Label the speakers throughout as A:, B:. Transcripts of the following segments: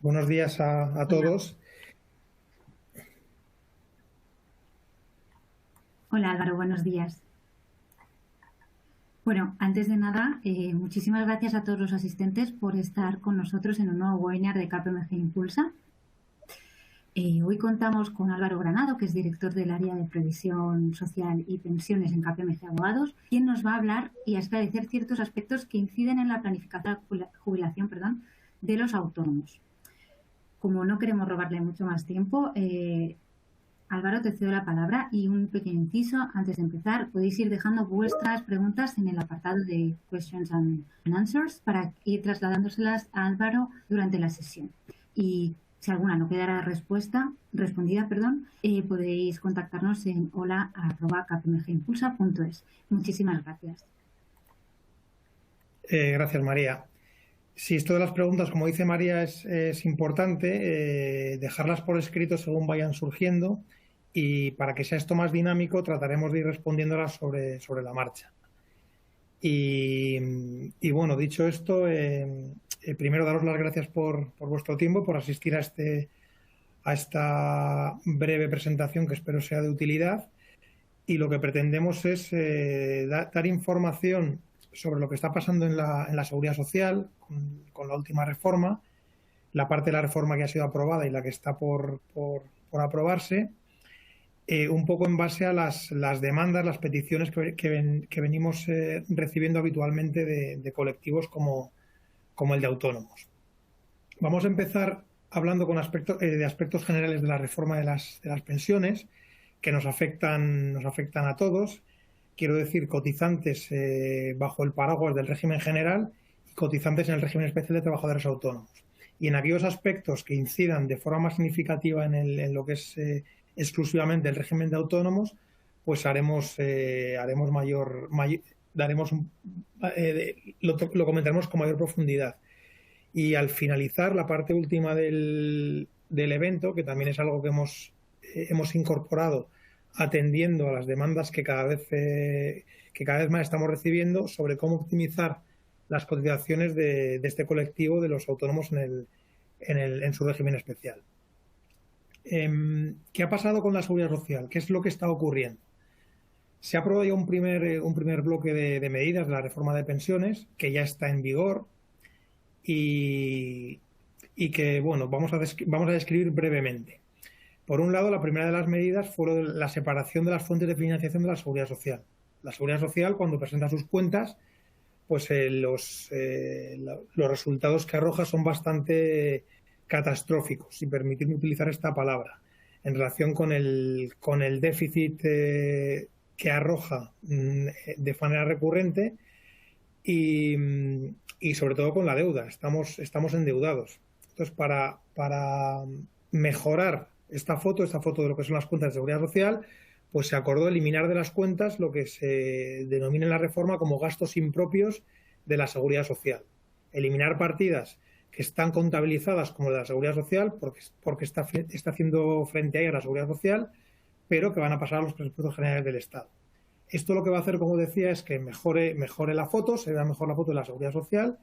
A: Buenos días a
B: Hola,
A: todos.
B: hola Álvaro, buenos días. Bueno, antes de nada, muchísimas gracias a todos los asistentes por estar con nosotros en un nuevo webinar de KPMG Impulsa. Hoy contamos con Álvaro Granado, que es director del área de Previsión Social y Pensiones en KPMG Abogados, quien nos va a hablar y a esclarecer ciertos aspectos que inciden en la planificación jubilación, de los autónomos. Como no queremos robarle mucho más tiempo, Álvaro, te cedo la palabra y un pequeño inciso. Antes de empezar, podéis ir dejando vuestras preguntas en el apartado de Questions and Answers para ir trasladándoselas a Álvaro durante la sesión. Y si alguna no quedara respondida, podéis contactarnos en hola@kpmgimpulsa.es. Muchísimas gracias.
A: Gracias, María. Si esto de las preguntas, como dice María, es importante, dejarlas por escrito según vayan surgiendo, y para que sea esto más dinámico trataremos de ir respondiéndolas sobre la marcha. Y bueno, dicho esto, primero daros las gracias por vuestro tiempo, por asistir a esta breve presentación que espero sea de utilidad. Y lo que pretendemos es dar información sobre lo que está pasando en la seguridad social con la última reforma, la parte de la reforma que ha sido aprobada y la que está por aprobarse, un poco en base a las demandas, las peticiones que venimos recibiendo habitualmente de colectivos como el de autónomos. Vamos a empezar hablando de aspectos generales de la reforma de las pensiones, que nos afectan a todos. Quiero decir, cotizantes bajo el paraguas del régimen general y cotizantes en el régimen especial de trabajadores autónomos. Y en aquellos aspectos que incidan de forma más significativa en lo que es exclusivamente el régimen de autónomos, pues lo comentaremos con mayor profundidad. Y al finalizar la parte última del evento, que también es algo que hemos incorporado atendiendo a las demandas que cada vez más estamos recibiendo sobre cómo optimizar las cotizaciones de este colectivo de los autónomos en su régimen especial. ¿Qué ha pasado con la seguridad social? ¿Qué es lo que está ocurriendo? Se ha aprobado ya un primer bloque de medidas de la reforma de pensiones que ya está en vigor y que, bueno, vamos a describir brevemente. Por un lado, la primera de las medidas fue la separación de las fuentes de financiación de la seguridad social. La seguridad social, cuando presenta sus cuentas, pues los resultados que arroja son bastante catastróficos, si permitirme utilizar esta palabra, en relación con el déficit que arroja de manera recurrente y sobre todo con la deuda. Estamos endeudados. Entonces, para mejorar esta foto de lo que son las cuentas de seguridad social, pues se acordó eliminar de las cuentas lo que se denomina en la reforma como gastos impropios de la seguridad social. Eliminar partidas que están contabilizadas como de la seguridad social porque está haciendo frente a ella la seguridad social, pero que van a pasar a los presupuestos generales del Estado. Esto lo que va a hacer, como decía, es que mejore la foto, se vea mejor la foto de la seguridad social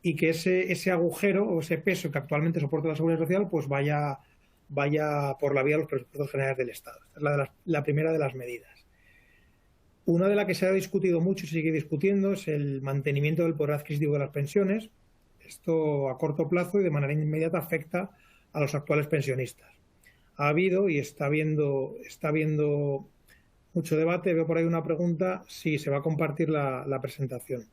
A: y que ese agujero o ese peso que actualmente soporta la seguridad social pues vaya por la vía de los presupuestos generales del Estado. Esta es la primera de las medidas. Una de las que se ha discutido mucho y se sigue discutiendo es el mantenimiento del poder adquisitivo de las pensiones. Esto a corto plazo y de manera inmediata afecta a los actuales pensionistas. Ha habido y está habiendo mucho debate. Veo por ahí una pregunta si se va a compartir la presentación.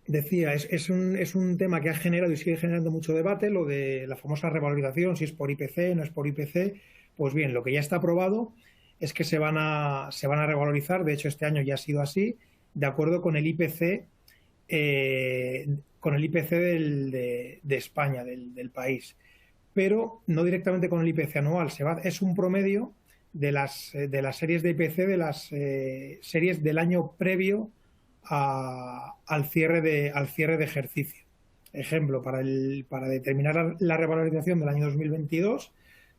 A: Decía, es un tema que ha generado y sigue generando mucho debate, lo de la famosa revalorización, si es por IPC, no es por IPC. Pues bien, lo que ya está aprobado es que se van a revalorizar, de hecho este año ya ha sido así, de acuerdo con el IPC, de España, del país, pero no directamente con el IPC anual. Es un promedio de las series de IPC de las series del año previo al cierre de ejercicio. Ejemplo, para determinar la revalorización del año 2022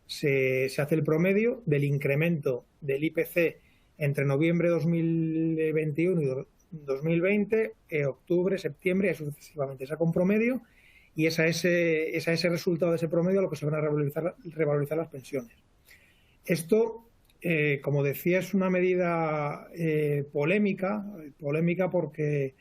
A: se hace el promedio del incremento del IPC entre noviembre de 2021 2020, octubre, septiembre y sucesivamente. Saca un promedio y es a ese resultado de ese promedio a lo que se van a revalorizar las pensiones. Esto, como decía, es una medida polémica porque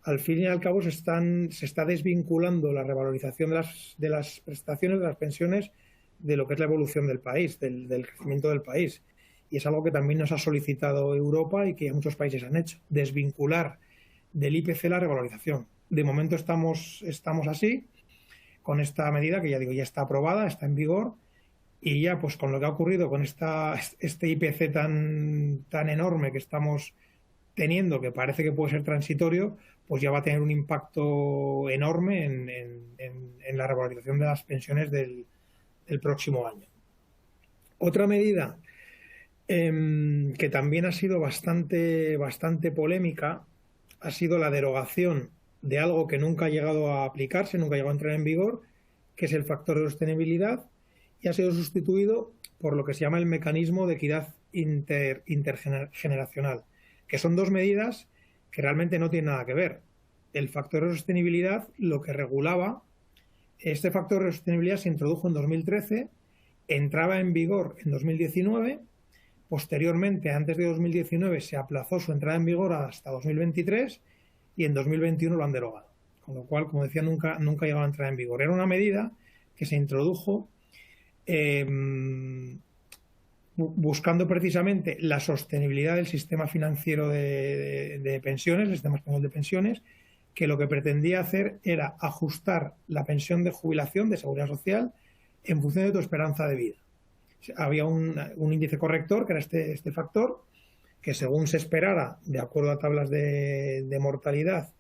A: al fin y al cabo se está desvinculando la revalorización de las prestaciones, de las pensiones, de lo que es la evolución del país, del crecimiento del país. Y es algo que también nos ha solicitado Europa y que muchos países han hecho, desvincular del IPC la revalorización. De momento estamos así, con esta medida que ya digo, ya está aprobada, está en vigor, y ya pues con lo que ha ocurrido con este IPC tan enorme que estamos teniendo, que parece que puede ser transitorio, pues ya va a tener un impacto enorme en la revalorización de las pensiones del próximo año. Otra medida que también ha sido bastante polémica ha sido la derogación de algo que nunca ha llegado a aplicarse, nunca ha llegado a entrar en vigor, que es el factor de sostenibilidad, y ha sido sustituido por lo que se llama el mecanismo de equidad intergeneracional, que son dos medidas que realmente no tienen nada que ver. El factor de sostenibilidad, lo que regulaba, este factor de sostenibilidad se introdujo en 2013, entraba en vigor en 2019, posteriormente, antes de 2019, se aplazó su entrada en vigor hasta 2023 y en 2021 lo han derogado. Con lo cual, como decía, nunca llegó a entrar en vigor. Era una medida que se introdujo buscando precisamente la sostenibilidad del sistema financiero de pensiones, el sistema español de pensiones, que lo que pretendía hacer era ajustar la pensión de jubilación de seguridad social en función de tu esperanza de vida. Había un índice corrector, que era este factor, que según se esperara, de acuerdo a tablas de mortalidad,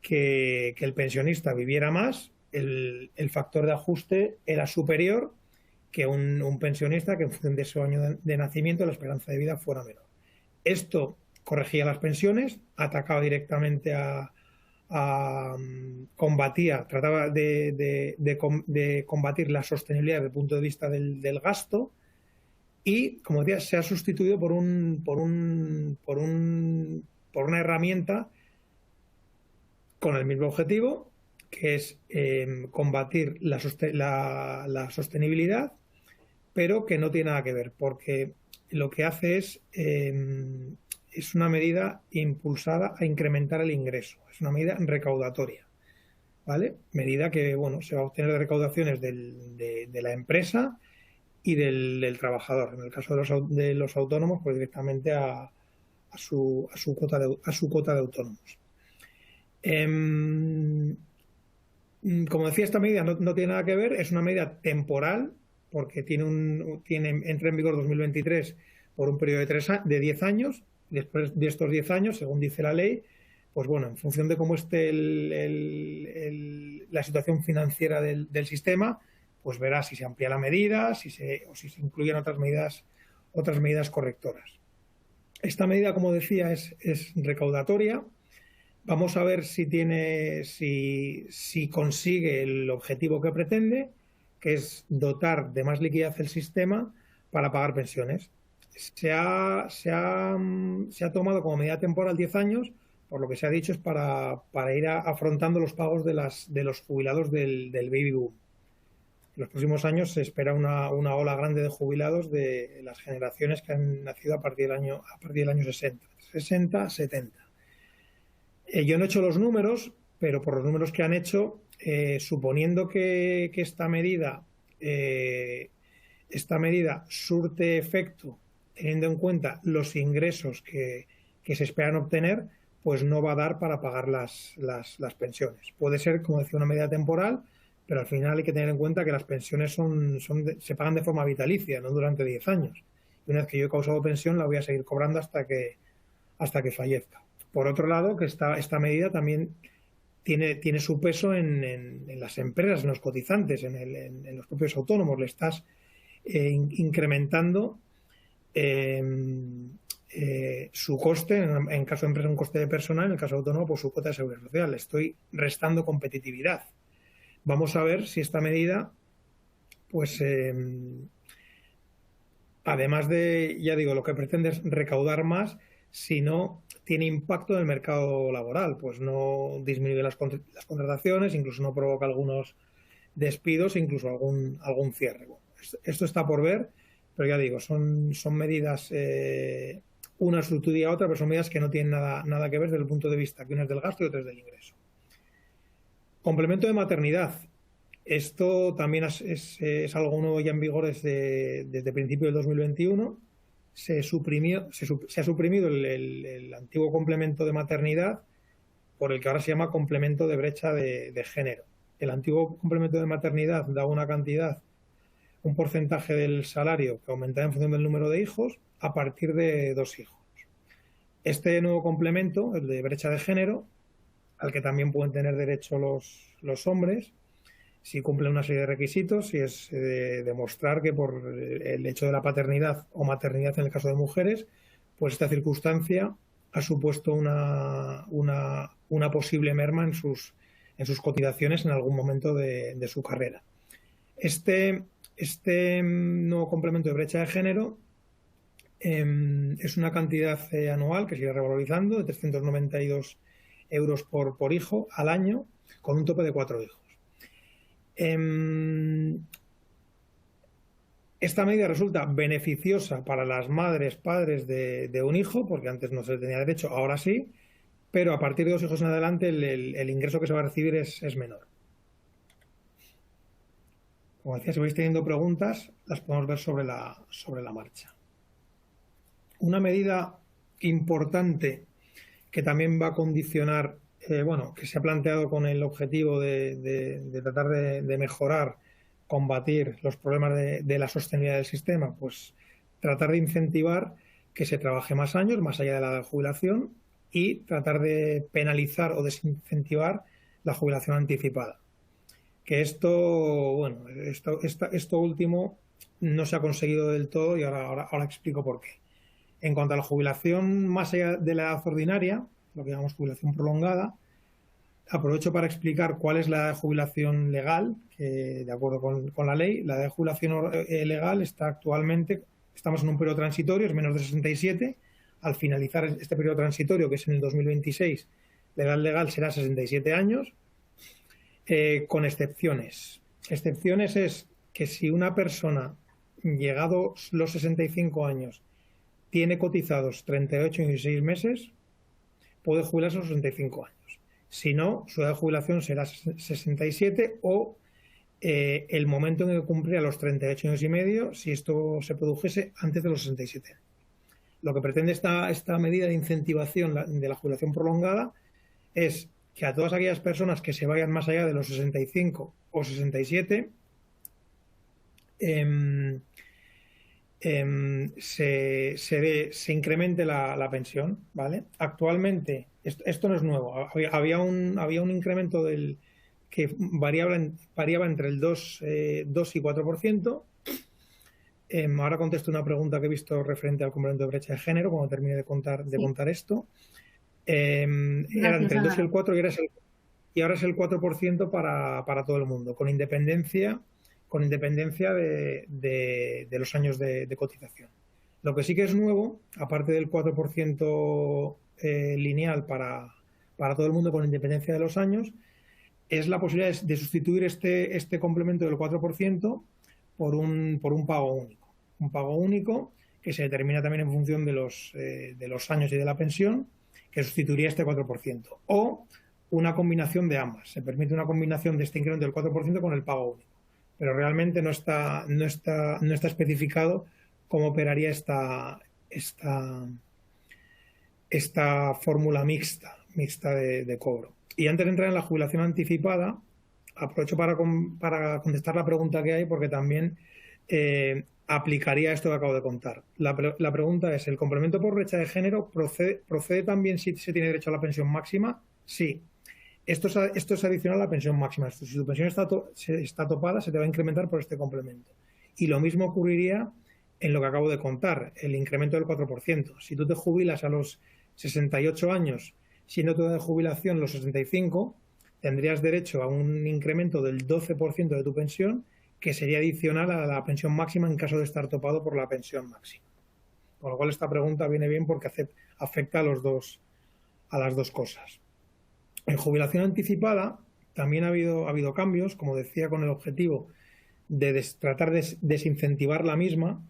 A: que el pensionista viviera más, el factor de ajuste era superior que un pensionista que en función de su año de nacimiento la esperanza de vida fuera menor. Esto corregía las pensiones, atacaba directamente trataba de combatir la sostenibilidad desde el punto de vista del gasto, y, como decía, se ha sustituido por una herramienta con el mismo objetivo, que es combatir la sostenibilidad, pero que no tiene nada que ver, porque lo que hace es una medida impulsada a incrementar el ingreso, es una medida recaudatoria, ¿vale? Medida que, bueno, se va a obtener de recaudaciones de la empresa y del trabajador. En el caso de los autónomos, pues directamente a su cuota de autónomos. Como decía, esta medida no tiene nada que ver, es una medida temporal, porque entra en vigor 2023 por un periodo de 10 años. Después de estos 10 años, según dice la ley, pues bueno, en función de cómo esté la situación financiera del sistema, pues verá si se amplía la medida, o si se incluyen otras medidas correctoras. Esta medida, como decía, es recaudatoria. Vamos a ver si consigue el objetivo que pretende, que es dotar de más liquidez el sistema para pagar pensiones. Se ha tomado como medida temporal 10 años, por lo que se ha dicho es para ir afrontando los pagos de los jubilados del baby boom. En los próximos años se espera una ola grande de jubilados de las generaciones que han nacido a partir del año 60, 70. Yo no he hecho los números, pero por los números que han hecho, suponiendo que esta medida surte efecto, teniendo en cuenta los ingresos que se esperan obtener, pues no va a dar para pagar las pensiones. Puede ser, como decía, una medida temporal, pero al final hay que tener en cuenta que las pensiones se pagan de forma vitalicia, no durante 10 años. Y una vez que yo he causado pensión, la voy a seguir cobrando hasta que fallezca. Por otro lado, que esta medida también tiene su peso en las empresas, en los cotizantes, en los propios autónomos. Le estás incrementando su coste, en caso de empresa un coste de personal, en el caso de autónomo pues su cuota de seguridad social. Le estoy restando competitividad. Vamos a ver si esta medida, pues además de, ya digo, lo que pretende es recaudar más, sino tiene impacto en el mercado laboral, pues no disminuye las contrataciones, incluso no provoca algunos despidos, incluso algún cierre. Bueno, esto está por ver, pero ya digo, son medidas, una sustituye a otra, pero son medidas que no tienen nada que ver desde el punto de vista que una es del gasto y otra es del ingreso. Complemento de maternidad. Esto también es algo nuevo ya en vigor desde principio del 2021. Se ha suprimido el antiguo complemento de maternidad por el que ahora se llama complemento de brecha de género. El antiguo complemento de maternidad daba una cantidad, un porcentaje del salario que aumentaba en función del número de hijos a partir de 2 hijos. Este nuevo complemento, el de brecha de género, al que también pueden tener derecho los hombres, si cumplen una serie de requisitos, si es demostrar que por el hecho de la paternidad o maternidad en el caso de mujeres, pues esta circunstancia ha supuesto una posible merma en sus cotizaciones en algún momento de su carrera. Este nuevo complemento de brecha de género es una cantidad anual que se irá revalorizando de 392 euros por hijo al año, con un tope de 4 hijos. Esta medida resulta beneficiosa para las madres, padres de un hijo, porque antes no se le tenía derecho, ahora sí, pero a partir de 2 hijos en adelante el ingreso que se va a recibir es menor. Como decía, si vais teniendo preguntas, las podemos ver sobre la marcha. Una medida importante que también va a condicionar, que se ha planteado con el objetivo de tratar de mejorar, combatir los problemas de la sostenibilidad del sistema, pues tratar de incentivar que se trabaje más años, más allá de la jubilación, y tratar de penalizar o desincentivar la jubilación anticipada. Que esto último no se ha conseguido del todo y ahora explico por qué. En cuanto a la jubilación más allá de la edad ordinaria, lo que llamamos jubilación prolongada, aprovecho para explicar cuál es la edad de jubilación legal, que de acuerdo con la ley, la edad de jubilación legal estamos en un periodo transitorio, es menos de 67. Al finalizar este periodo transitorio, que es en el 2026, la edad legal será 67 años, con excepciones. Excepciones es que si una persona, llegados los 65 años, tiene cotizados 38 y 6 meses, puede jubilarse a los 65 años. Si no, su edad de jubilación será 67 o el momento en que cumplirá los 38 años y medio, si esto se produjese antes de los 67 años. Lo que pretende esta medida de incentivación de la jubilación prolongada es que a todas aquellas personas que se vayan más allá de los 65 o 67 se incremente la pensión, ¿vale? Actualmente, esto no es nuevo, había un incremento que variaba entre el 2 y 4%. Ahora contesto una pregunta que he visto referente al complemento de brecha de género, cuando termine de contar esto. Era entre el 2 y el 4 y ahora es el 4% para todo el mundo, con independencia de los años de cotización. Lo que sí que es nuevo, aparte del 4% lineal para todo el mundo con independencia de los años, es la posibilidad de sustituir este complemento del 4% por un pago único. Un pago único que se determina también en función de los años y de la pensión, que sustituiría este 4%. O una combinación de ambas. Se permite una combinación de este incremento del 4% con el pago único. Pero realmente no está especificado cómo operaría esta fórmula mixta de cobro. Y antes de entrar en la jubilación anticipada, aprovecho para contestar la pregunta que hay, porque también aplicaría esto que acabo de contar. La pregunta es, ¿el complemento por brecha de género procede también si se tiene derecho a la pensión máxima? Sí. Esto es adicional a la pensión máxima. Si tu pensión está topada, se te va a incrementar por este complemento. Y lo mismo ocurriría en lo que acabo de contar, el incremento del 4%. Si tú te jubilas a los 68 años, siendo tu edad de jubilación los 65, tendrías derecho a un incremento del 12% de tu pensión, que sería adicional a la pensión máxima en caso de estar topado por la pensión máxima. Con lo cual esta pregunta viene bien porque afecta a los dos a las dos cosas. En jubilación anticipada también ha habido cambios, como decía, con el objetivo de tratar de desincentivar la misma,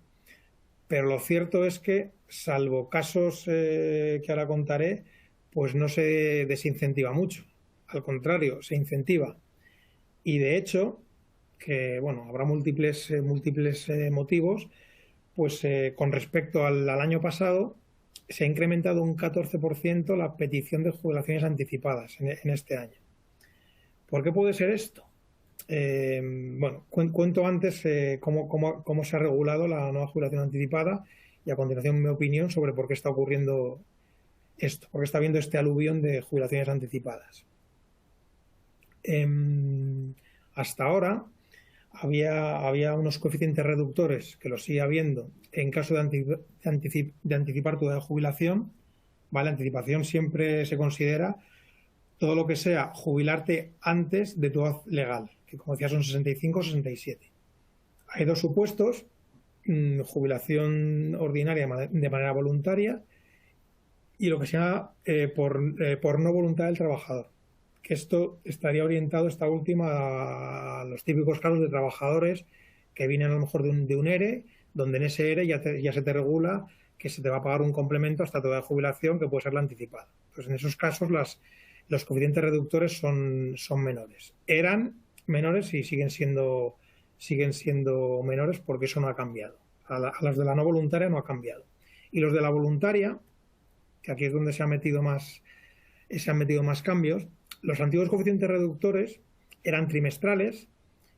A: pero lo cierto es que, salvo casos que ahora contaré, pues no se desincentiva mucho. Al contrario, se incentiva. Y de hecho, que bueno, habrá múltiples motivos, pues con respecto al año pasado, se ha incrementado un 14% la petición de jubilaciones anticipadas en este año. ¿Por qué puede ser esto? Bueno, cuento antes cómo se ha regulado la nueva jubilación anticipada y a continuación mi opinión sobre por qué está ocurriendo esto, por qué está habiendo este aluvión de jubilaciones anticipadas. Hasta ahora había unos coeficientes reductores, que los sigue habiendo, en caso de anticipar tu edad de jubilación, ¿vale? Anticipación siempre se considera todo lo que sea jubilarte antes de tu edad legal, que como decía son 65 o 67. Hay dos supuestos, jubilación ordinaria de manera voluntaria y lo que sea por no voluntad del trabajador. Que esto estaría orientado, esta última, a los típicos casos de trabajadores que vienen a lo mejor de un ERE, donde en ese ERE ya se te regula que se te va a pagar un complemento hasta tu edad de jubilación, que puede ser la anticipada. Pues en esos casos los coeficientes reductores son menores. Eran menores y siguen siendo menores porque eso no ha cambiado. A las de la no voluntaria no ha cambiado. Y los de la voluntaria, que aquí es donde se han metido más cambios, los antiguos coeficientes reductores eran trimestrales,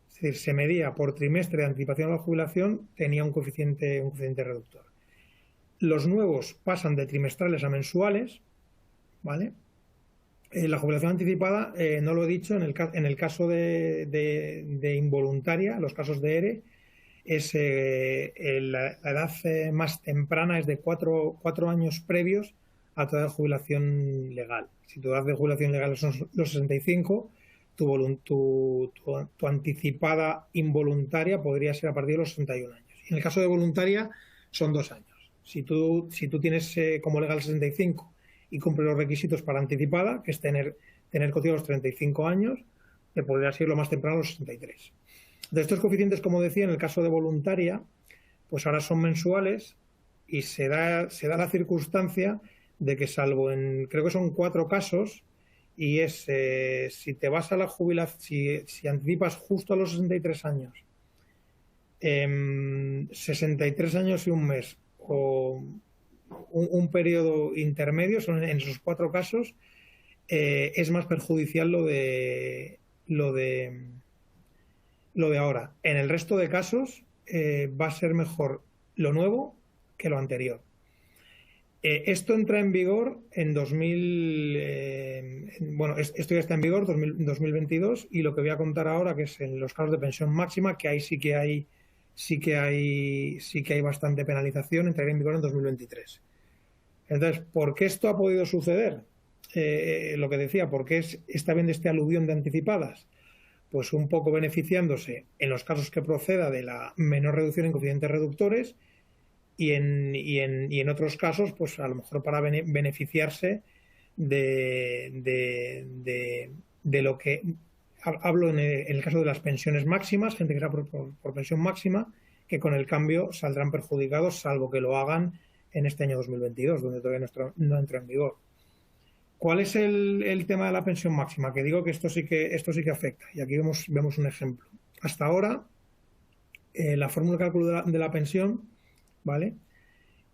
A: es decir, se medía por trimestre de anticipación a la jubilación, tenía un coeficiente reductor. Los nuevos pasan de trimestrales a mensuales, ¿vale? La jubilación anticipada, no lo he dicho, en el caso de involuntaria, los casos de ERE, la edad más temprana es de 4 años previos a tu edad de jubilación legal. Si tu edad de jubilación legal son los 65, tu anticipada involuntaria podría ser a partir de los 61 años. Y en el caso de voluntaria son 2 años. Si tú tienes como legal 65 y cumple los requisitos para anticipada, que es tener cotizado los 35 años, te podría ser lo más temprano los 63. De estos coeficientes, como decía, en el caso de voluntaria, pues ahora son mensuales y se da la circunstancia de que salvo creo que son 4 casos, y es si te vas a la jubilación, si anticipas justo a los 63 años, 63 años y un mes, o un periodo intermedio, son en esos 4 casos, es más perjudicial lo de ahora. En el resto de casos va a ser mejor lo nuevo que lo anterior. Esto entra en vigor en esto ya está en vigor 2022, y lo que voy a contar ahora, que es en los casos de pensión máxima, que ahí sí que hay bastante penalización, entraría en vigor en 2023. Entonces, ¿por qué esto ha podido suceder? Lo que decía, ¿por qué está habiendo este aluvión de anticipadas? Pues un poco beneficiándose en los casos que proceda de la menor reducción en coeficientes reductores, y en otros casos, pues a lo mejor para beneficiarse de lo que hablo en el caso de las pensiones máximas, gente que sea por pensión máxima, que con el cambio saldrán perjudicados, salvo que lo hagan en este año 2022, donde todavía no entra en vigor. ¿Cuál es el tema de la pensión máxima? Que digo que esto sí que afecta, y aquí vemos un ejemplo. Hasta ahora, la fórmula de cálculo de la pensión, ¿vale?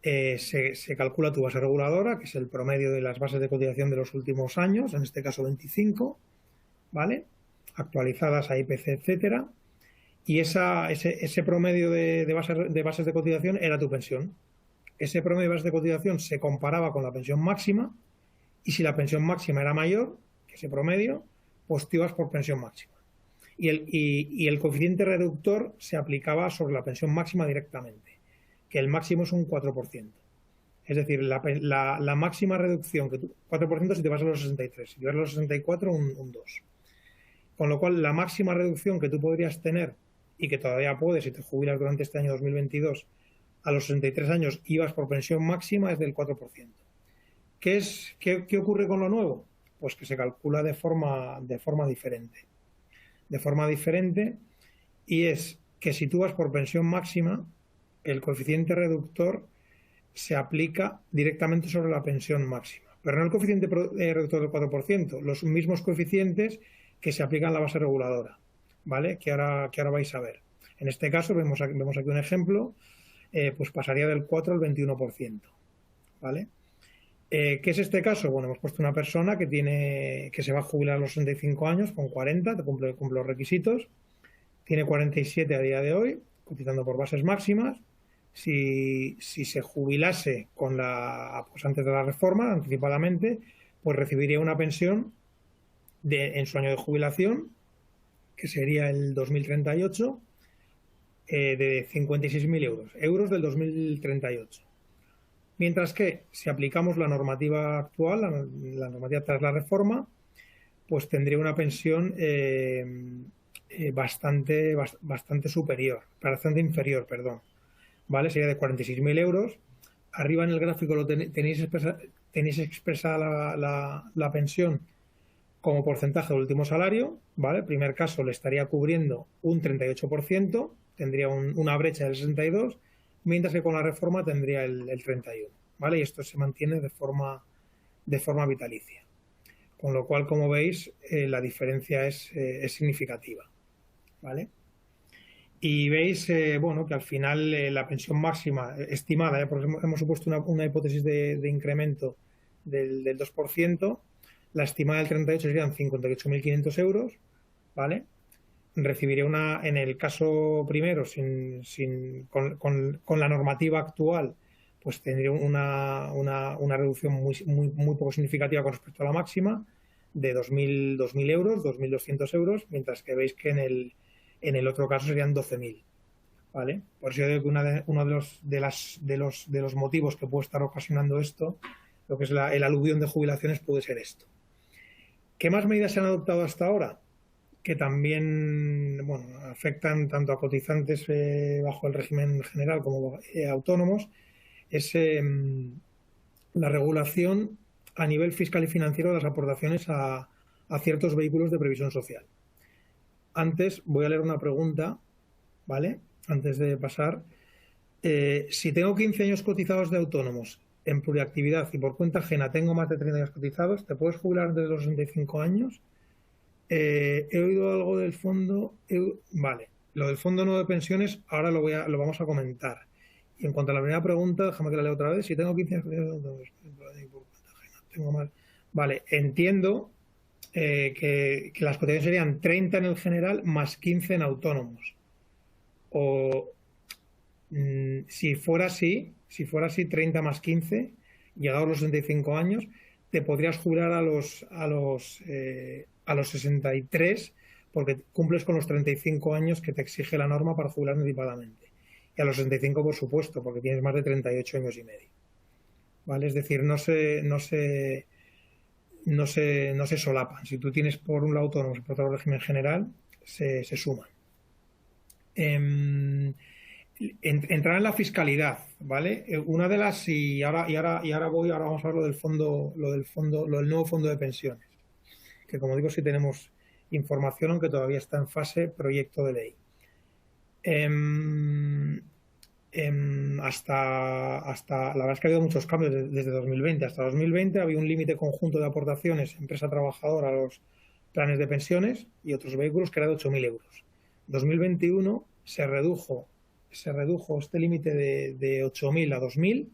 A: Se calcula tu base reguladora, que es el promedio de las bases de cotización de los últimos años, en este caso 25, ¿vale? Actualizadas a IPC, etcétera, y ese promedio de bases de cotización era tu pensión. Ese promedio de bases de cotización se comparaba con la pensión máxima, y si la pensión máxima era mayor que ese promedio, pues te ibas por pensión máxima. Y el coeficiente reductor se aplicaba sobre la pensión máxima directamente, que el máximo es un 4%. Es decir, la máxima reducción, 4% si te vas a los 63, si te vas a los 64, un 2%. Con lo cual, la máxima reducción que tú podrías tener, y que todavía puedes si te jubilas durante este año 2022, a los 63 años ibas por pensión máxima, es del 4%. ¿Qué ocurre con lo nuevo? Pues que se calcula de forma diferente. De forma diferente, y es que si tú vas por pensión máxima, el coeficiente reductor se aplica directamente sobre la pensión máxima. Pero no el coeficiente reductor del 4%, los mismos coeficientes que se aplican a la base reguladora, ¿vale? Que ahora vais a ver. En este caso, vemos aquí un ejemplo, pues pasaría del 4 al 21%, ¿vale? ¿Qué es este caso? Bueno, hemos puesto una persona que se va a jubilar a los 65 años, con 40, cumple los requisitos, tiene 47 a día de hoy, cotizando por bases máximas. Si se jubilase pues antes de la reforma, anticipadamente, pues recibiría una pensión en su año de jubilación, que sería el 2038, de 56.000 euros del 2038. Mientras que si aplicamos la normativa actual, la normativa tras la reforma, pues tendría una pensión bastante inferior, perdón. ¿Vale? Sería de 46.000 euros. Arriba en el gráfico tenéis expresada la pensión como porcentaje del último salario, ¿vale? El primer caso le estaría cubriendo un 38%, tendría una brecha del 62%, mientras que con la reforma tendría el 31%, ¿vale? Y esto se mantiene de forma vitalicia. Con lo cual, como veis, la diferencia es significativa, ¿vale? Y veis, que al final la pensión máxima estimada, porque hemos supuesto una hipótesis de incremento del 2%, la estimada del 38 serían 58.500 euros, ¿vale? Recibiría en el caso primero, con la normativa actual, pues tendría una reducción muy poco significativa con respecto a la máxima, de 2.000 euros, 2.200 euros, mientras que veis que en el otro caso serían 12.000, ¿vale? Por eso yo digo que uno de los motivos que puede estar ocasionando esto, lo que es el aluvión de jubilaciones, puede ser esto. ¿Qué más medidas se han adoptado hasta ahora? Que también afectan tanto a cotizantes bajo el régimen general como autónomos, es la regulación a nivel fiscal y financiero de las aportaciones a ciertos vehículos de previsión social. Antes voy a leer una pregunta, ¿vale? Antes de pasar. Si tengo 15 años cotizados de autónomos en pluriactividad y por cuenta ajena tengo más de 30 años cotizados, ¿te puedes jubilar desde los 65 años? He oído algo del fondo. Vale, lo del fondo nuevo de pensiones ahora lo vamos a comentar. Y en cuanto a la primera pregunta, déjame que la lea otra vez. Si tengo 15 años cotizados de autónomos por cuenta ajena, tengo más. Vale, entiendo que las cotizaciones serían 30 en el general más 15 en autónomos. O si fuera así, 30 más 15, llegados los 65 años, te podrías jubilar a los 63, porque cumples con los 35 años que te exige la norma para jubilar anticipadamente. Y a los 65, por supuesto, porque tienes más de 38 años y medio. ¿Vale? Es decir, no se solapan. Si tú tienes por un lado autónomos y por otro régimen general, se suman. Entrar en la fiscalidad, ¿vale? Una de las, ahora vamos a ver lo del nuevo fondo de pensiones, que como digo, sí tenemos información, aunque todavía está en fase proyecto de ley. La verdad es que ha habido muchos cambios desde 2020. Hasta 2020 había un límite conjunto de aportaciones empresa-trabajadora a los planes de pensiones y otros vehículos que era de 8.000 euros. 2021 se redujo este límite de 8.000 a 2.000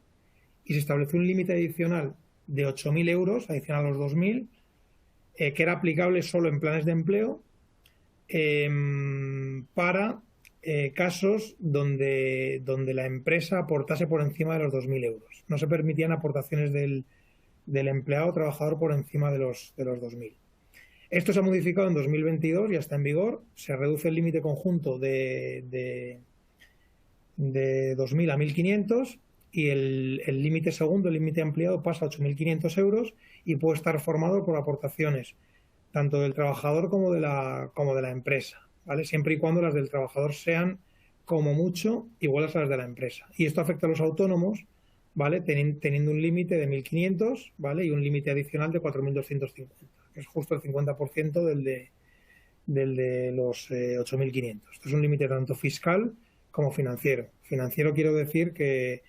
A: y se estableció un límite adicional de 8.000 euros, adicional a los 2.000, que era aplicable solo en planes de empleo para casos donde la empresa aportase por encima de los 2.000 euros. No se permitían aportaciones del empleado o trabajador por encima de los 2.000. Esto se ha modificado en 2022 y está en vigor. Se reduce el límite conjunto de 2.000 a 1.500 y el límite segundo, el límite ampliado, pasa a 8.500 euros y puede estar formado por aportaciones tanto del trabajador como de la empresa, ¿vale? Siempre y cuando las del trabajador sean, como mucho, iguales a las de la empresa. Y esto afecta a los autónomos ¿vale? Teniendo un límite de 1.500, ¿vale? Y un límite adicional de 4.250, que es justo el 50% del de los 8.500. Esto es un límite tanto fiscal como financiero. Financiero quiero decir que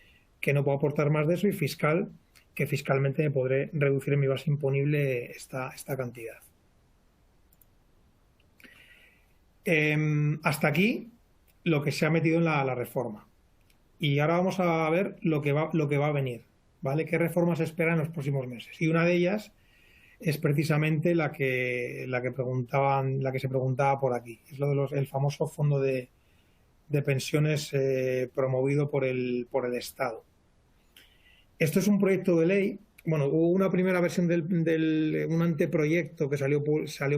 A: no puedo aportar más de eso, y fiscal, que fiscalmente me podré reducir en mi base imponible esta cantidad. Hasta aquí lo que se ha metido en la reforma. Y ahora vamos a ver lo que va a venir, ¿vale? ¿Qué reformas se esperan en los próximos meses? Y una de ellas es precisamente la que se preguntaba por aquí. Es lo de el famoso fondo de pensiones promovido por el Estado. Esto es un proyecto de ley. Bueno, hubo una primera versión un anteproyecto que salió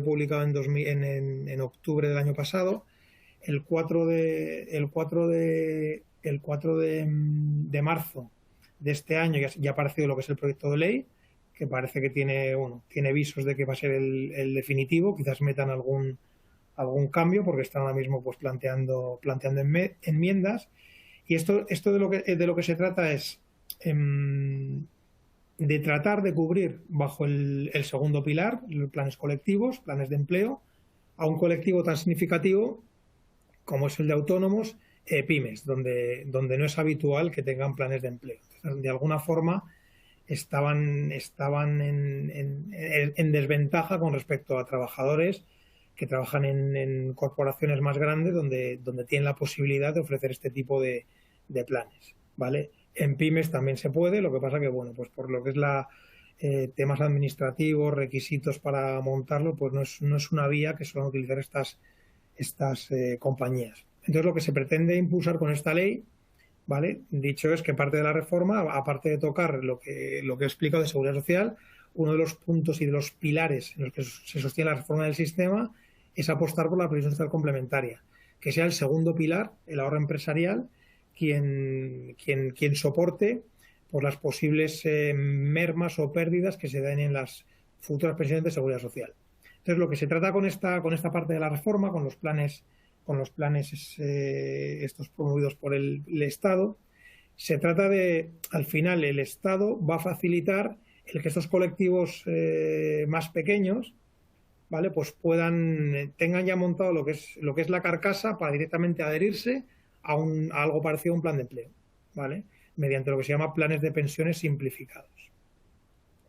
A: publicado en octubre del año pasado. El 4 de marzo de este año ya ha aparecido lo que es el proyecto de ley, que parece que tiene visos de que va a ser el definitivo. Quizás metan algún cambio, porque están ahora mismo pues planteando enmiendas. Y esto de lo que se trata es de tratar de cubrir bajo el segundo pilar, los planes colectivos, planes de empleo, a un colectivo tan significativo como es el de autónomos, pymes, donde no es habitual que tengan planes de empleo. Entonces, de alguna forma estaban en desventaja con respecto a trabajadores que trabajan en corporaciones más grandes, donde tienen la posibilidad de ofrecer este tipo de planes, ¿vale? En pymes también se puede, lo que pasa que, bueno, pues por lo que es temas administrativos, requisitos para montarlo, pues no es una vía que suelen utilizar estas compañías. Entonces, lo que se pretende impulsar con esta ley, ¿vale? Dicho es que parte de la reforma, aparte de tocar lo que he explicado de seguridad social, uno de los puntos y de los pilares en los que se sostiene la reforma del sistema es apostar por la previsión social complementaria, que sea el segundo pilar, el ahorro empresarial, quien soporte por las posibles mermas o pérdidas que se den en las futuras pensiones de seguridad social. Entonces, lo que se trata con esta parte de la reforma, con los planes estos promovidos por el Estado, se trata de, al final, el Estado va a facilitar el que estos colectivos más pequeños, ¿vale? Pues tengan ya montado lo que es la carcasa para directamente adherirse a algo parecido a un plan de empleo, ¿vale? Mediante lo que se llama planes de pensiones simplificados.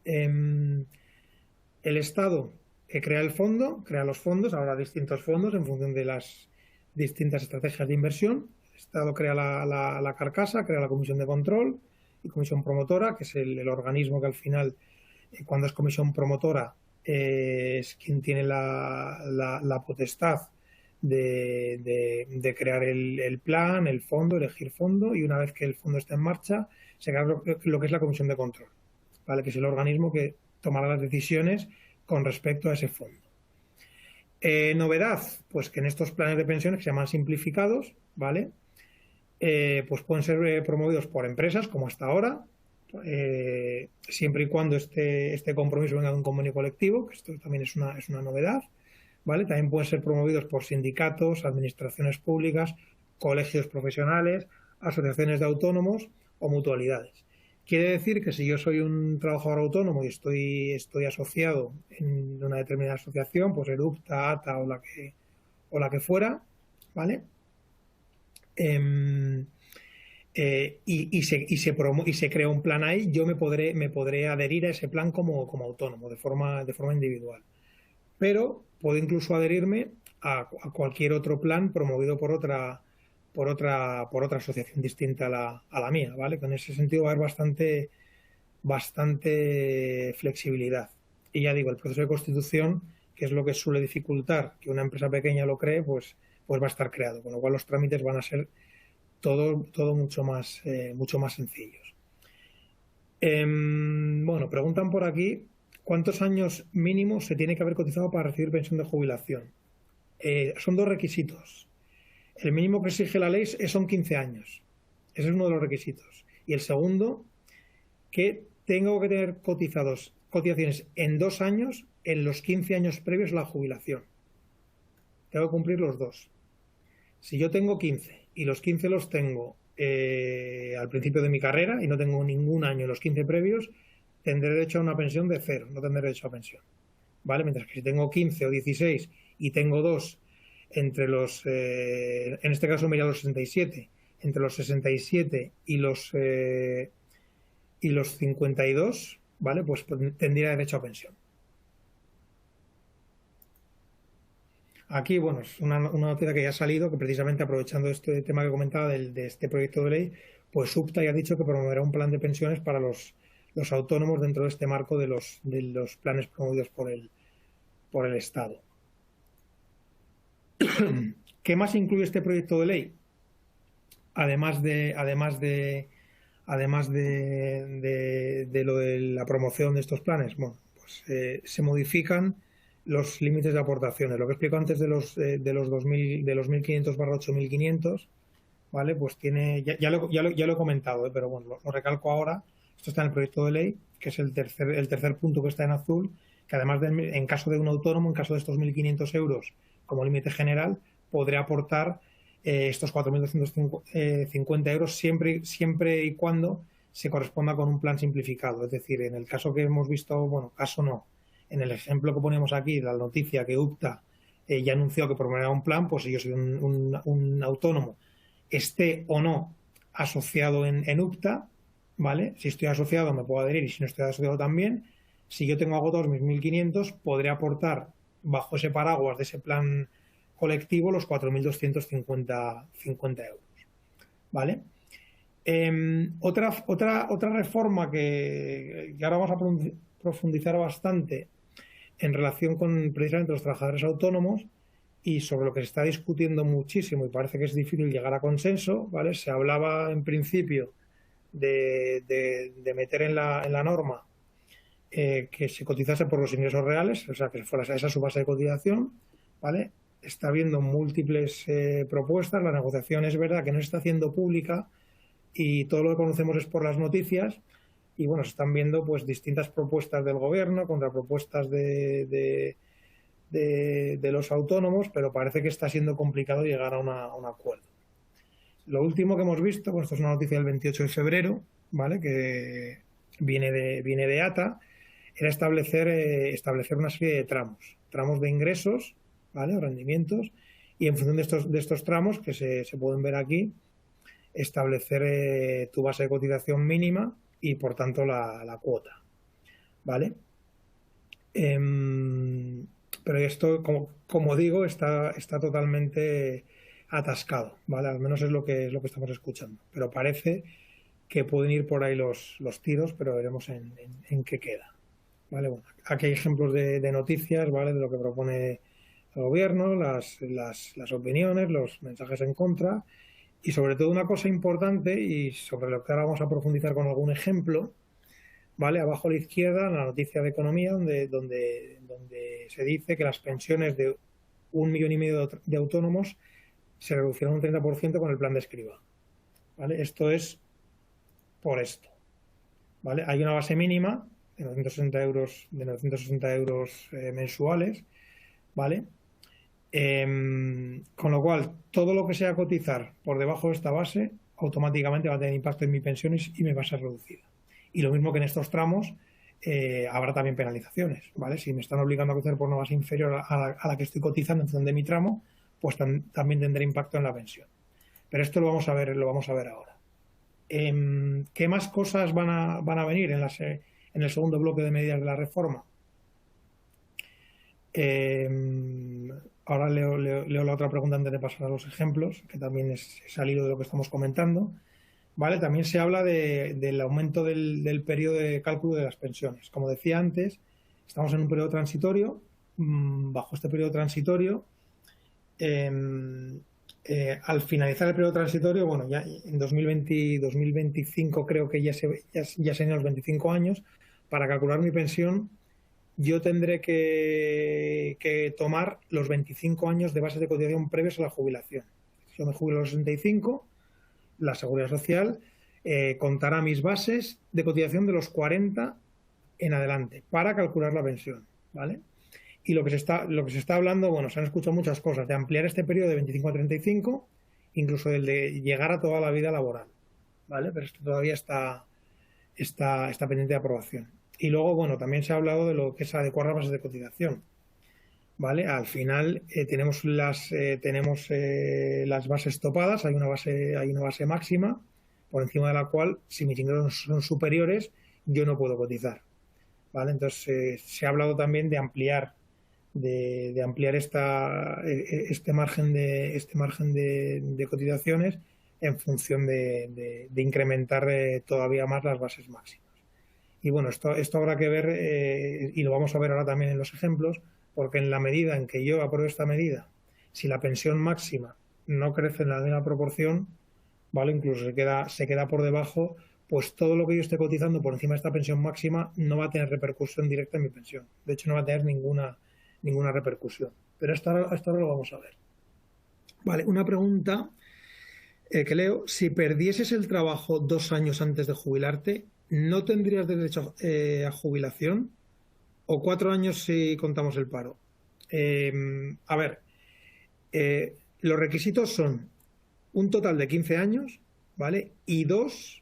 A: El Estado crea los fondos, ahora distintos fondos en función de las distintas estrategias de inversión. El Estado crea la carcasa, crea la comisión de control y comisión promotora, que es el organismo que al final, cuando es comisión promotora, es quien tiene la potestad de crear el plan, el fondo, elegir fondo, y una vez que el fondo está en marcha, se crea lo que es la comisión de control, ¿vale? Que es el organismo que tomará las decisiones con respecto a ese fondo. Novedad, pues que en estos planes de pensiones, que se llaman simplificados, ¿vale? Pues pueden ser promovidos por empresas, como hasta ahora, siempre y cuando este compromiso venga de un convenio colectivo, que esto también es una novedad, ¿vale? También pueden ser promovidos por sindicatos, administraciones públicas, colegios profesionales, asociaciones de autónomos o mutualidades. Quiere decir que si yo soy un trabajador autónomo y estoy asociado en una determinada asociación, pues ERUPTA, ATA o la que fuera, ¿vale? Y se crea un plan ahí, yo me podré adherir a ese plan como autónomo, de forma individual. Pero puedo incluso adherirme a cualquier otro plan promovido por otra asociación distinta a la mía, ¿vale? En ese sentido va a haber bastante flexibilidad. Y ya digo, el proceso de constitución, que es lo que suele dificultar que una empresa pequeña lo cree, pues va a estar creado, con lo cual los trámites van a ser todo mucho más sencillos. Bueno, preguntan por aquí, ¿cuántos años mínimos se tiene que haber cotizado para recibir pensión de jubilación? Son dos requisitos. El mínimo que exige la ley son 15 años. Ese es uno de los requisitos. Y el segundo, que tengo que tener cotizaciones en 2 años en los 15 años previos a la jubilación. Tengo que cumplir los dos. Si yo tengo 15 y los 15 los tengo al principio de mi carrera y no tengo ningún año en los 15 previos, tendré derecho a una pensión de 0, no tendré derecho a pensión. ¿Vale? Mientras que si tengo 15 o 16 y tengo dos entre en este caso me iría a los 67, entre los 67 y los 52, ¿vale? Pues tendría derecho a pensión. Aquí, bueno, es una noticia que ya ha salido, que precisamente aprovechando este tema que comentaba de este proyecto de ley, pues SUPTA ya ha dicho que promoverá un plan de pensiones para los autónomos dentro de este marco de los planes promovidos por el Estado. ¿Qué más incluye este proyecto de ley? Además de lo de la promoción de estos planes, bueno, pues se modifican los límites de aportaciones. Lo que explico antes de los 1.500/8.500, ¿vale? Pues tiene, ya lo he comentado, pero bueno, lo recalco ahora. Esto está en el proyecto de ley, que es el tercer punto que está en azul, que además en caso de un autónomo, en caso de estos 1.500 euros como límite general, podrá aportar estos 4.250 euros siempre y cuando se corresponda con un plan simplificado. Es decir, en el caso que hemos visto, bueno, caso no, en el ejemplo que ponemos aquí, la noticia que UPTA ya anunció que promoverá un plan, pues si yo soy un autónomo, esté o no asociado en UPTA, ¿vale? Si estoy asociado me puedo adherir y si no estoy asociado también. Si yo tengo agotados mis 1.500, podré aportar bajo ese paraguas de ese plan colectivo los 4.250 euros, ¿vale? Otra reforma que ahora vamos a profundizar bastante en relación con precisamente los trabajadores autónomos y sobre lo que se está discutiendo muchísimo y parece que es difícil llegar a consenso, ¿vale? Se hablaba en principio de meter en la norma que se cotizase por los ingresos reales, o sea, que fuera esa su base de cotización, ¿vale? Está habiendo múltiples propuestas, la negociación es verdad que no se está haciendo pública y todo lo que conocemos es por las noticias y bueno, se están viendo pues distintas propuestas del gobierno, contrapropuestas de los autónomos, pero parece que está siendo complicado llegar a un acuerdo. Lo último que hemos visto, pues esto es una noticia del 28 de febrero, ¿vale? Que viene de ATA, era establecer una serie de tramos de ingresos, ¿vale? O rendimientos, y en función de estos tramos que se pueden ver aquí, establecer tu base de cotización mínima y por tanto la cuota, ¿vale? Pero esto, como digo, está totalmente atascado, ¿vale? Al menos es lo que estamos escuchando, pero parece que pueden ir por ahí los tiros, pero veremos en qué queda, ¿vale? Bueno, aquí hay ejemplos de noticias, ¿vale? De lo que propone el gobierno, las opiniones, los mensajes en contra y sobre todo una cosa importante y sobre lo que ahora vamos a profundizar con algún ejemplo, ¿vale? Abajo a la izquierda, en la noticia de economía, donde se dice que las pensiones de 1,5 millones de autónomos se reducirán un 30% con el plan de Escrivá, ¿vale? Esto es por esto, ¿vale? Hay una base mínima de 960 euros mensuales, ¿vale? Con lo cual, todo lo que sea cotizar por debajo de esta base automáticamente va a tener impacto en mi pensión y me va a ser reducida. Y lo mismo que en estos tramos, habrá también penalizaciones, ¿vale? Si me están obligando a cotizar por una base inferior a la que estoy cotizando en función de mi tramo, pues también tendrá impacto en la pensión. Pero esto lo vamos a ver ahora. ¿Qué más cosas van a venir en el segundo bloque de medidas de la reforma? Ahora leo la otra pregunta antes de pasar a los ejemplos, que también es salido de lo que estamos comentando. ¿Vale? También se habla del aumento del periodo de cálculo de las pensiones. Como decía antes, estamos en un periodo transitorio. Bajo este periodo transitorio, al finalizar el periodo transitorio, bueno, ya en 2025 creo que ya serían los 25 años, para calcular mi pensión yo tendré que tomar los 25 años de bases de cotización previos a la jubilación. Si yo me jubilo a los 65, la Seguridad Social contará mis bases de cotización de los 40 en adelante para calcular la pensión, ¿vale? Y lo que se está hablando, bueno, se han escuchado muchas cosas, de ampliar este periodo de 25 a 35 incluso el de llegar a toda la vida laboral, ¿vale? Pero esto todavía está pendiente de aprobación. Y luego, bueno, también se ha hablado de lo que es adecuar las bases de cotización, ¿vale? Al final tenemos las bases topadas, hay una base máxima por encima de la cual, si mis ingresos son superiores, yo no puedo cotizar, ¿vale? Entonces se ha hablado también de ampliar este margen de cotizaciones en función de incrementar todavía más las bases máximas. Y bueno, esto habrá que ver, y lo vamos a ver ahora también en los ejemplos, porque en la medida en que yo apruebe esta medida, si la pensión máxima no crece en la misma proporción, ¿vale? Incluso se queda por debajo, pues todo lo que yo esté cotizando por encima de esta pensión máxima no va a tener repercusión directa en mi pensión. De hecho, no va a tener ninguna repercusión. Pero hasta ahora lo vamos a ver. Vale, una pregunta que leo. Si perdieses el trabajo 2 años antes de jubilarte, ¿no tendrías derecho a jubilación? ¿O 4 años si contamos el paro? A ver, los requisitos son un total de 15 años, ¿vale? Y 2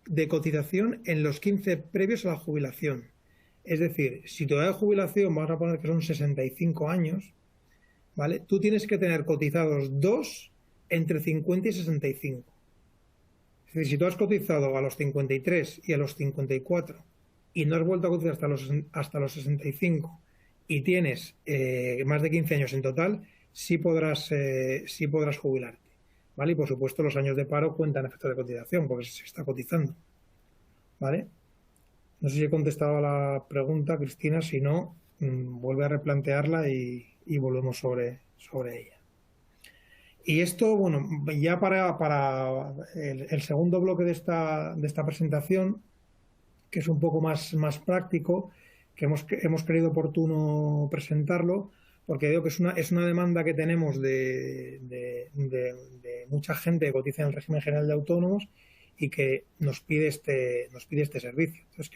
A: de cotización en los 15 previos a la jubilación. Es decir, si tu edad de jubilación, vamos a poner que son 65 años, ¿vale? Tú tienes que tener cotizados 2 entre 50 y 65. Es decir, si tú has cotizado a los 53 y a los 54 y no has vuelto a cotizar hasta los 65 y tienes más de 15 años en total, sí podrás jubilarte, ¿vale? Y por supuesto los años de paro cuentan efectos de cotización porque se está cotizando, ¿vale? No sé si he contestado a la pregunta, Cristina. Si no, vuelve a replantearla y volvemos sobre ella. Y esto, bueno, ya para el segundo bloque de esta presentación, que es un poco más práctico, que hemos creído oportuno presentarlo, porque digo que es una demanda que tenemos de mucha gente que cotiza en el régimen general de autónomos y que nos pide este servicio. Entonces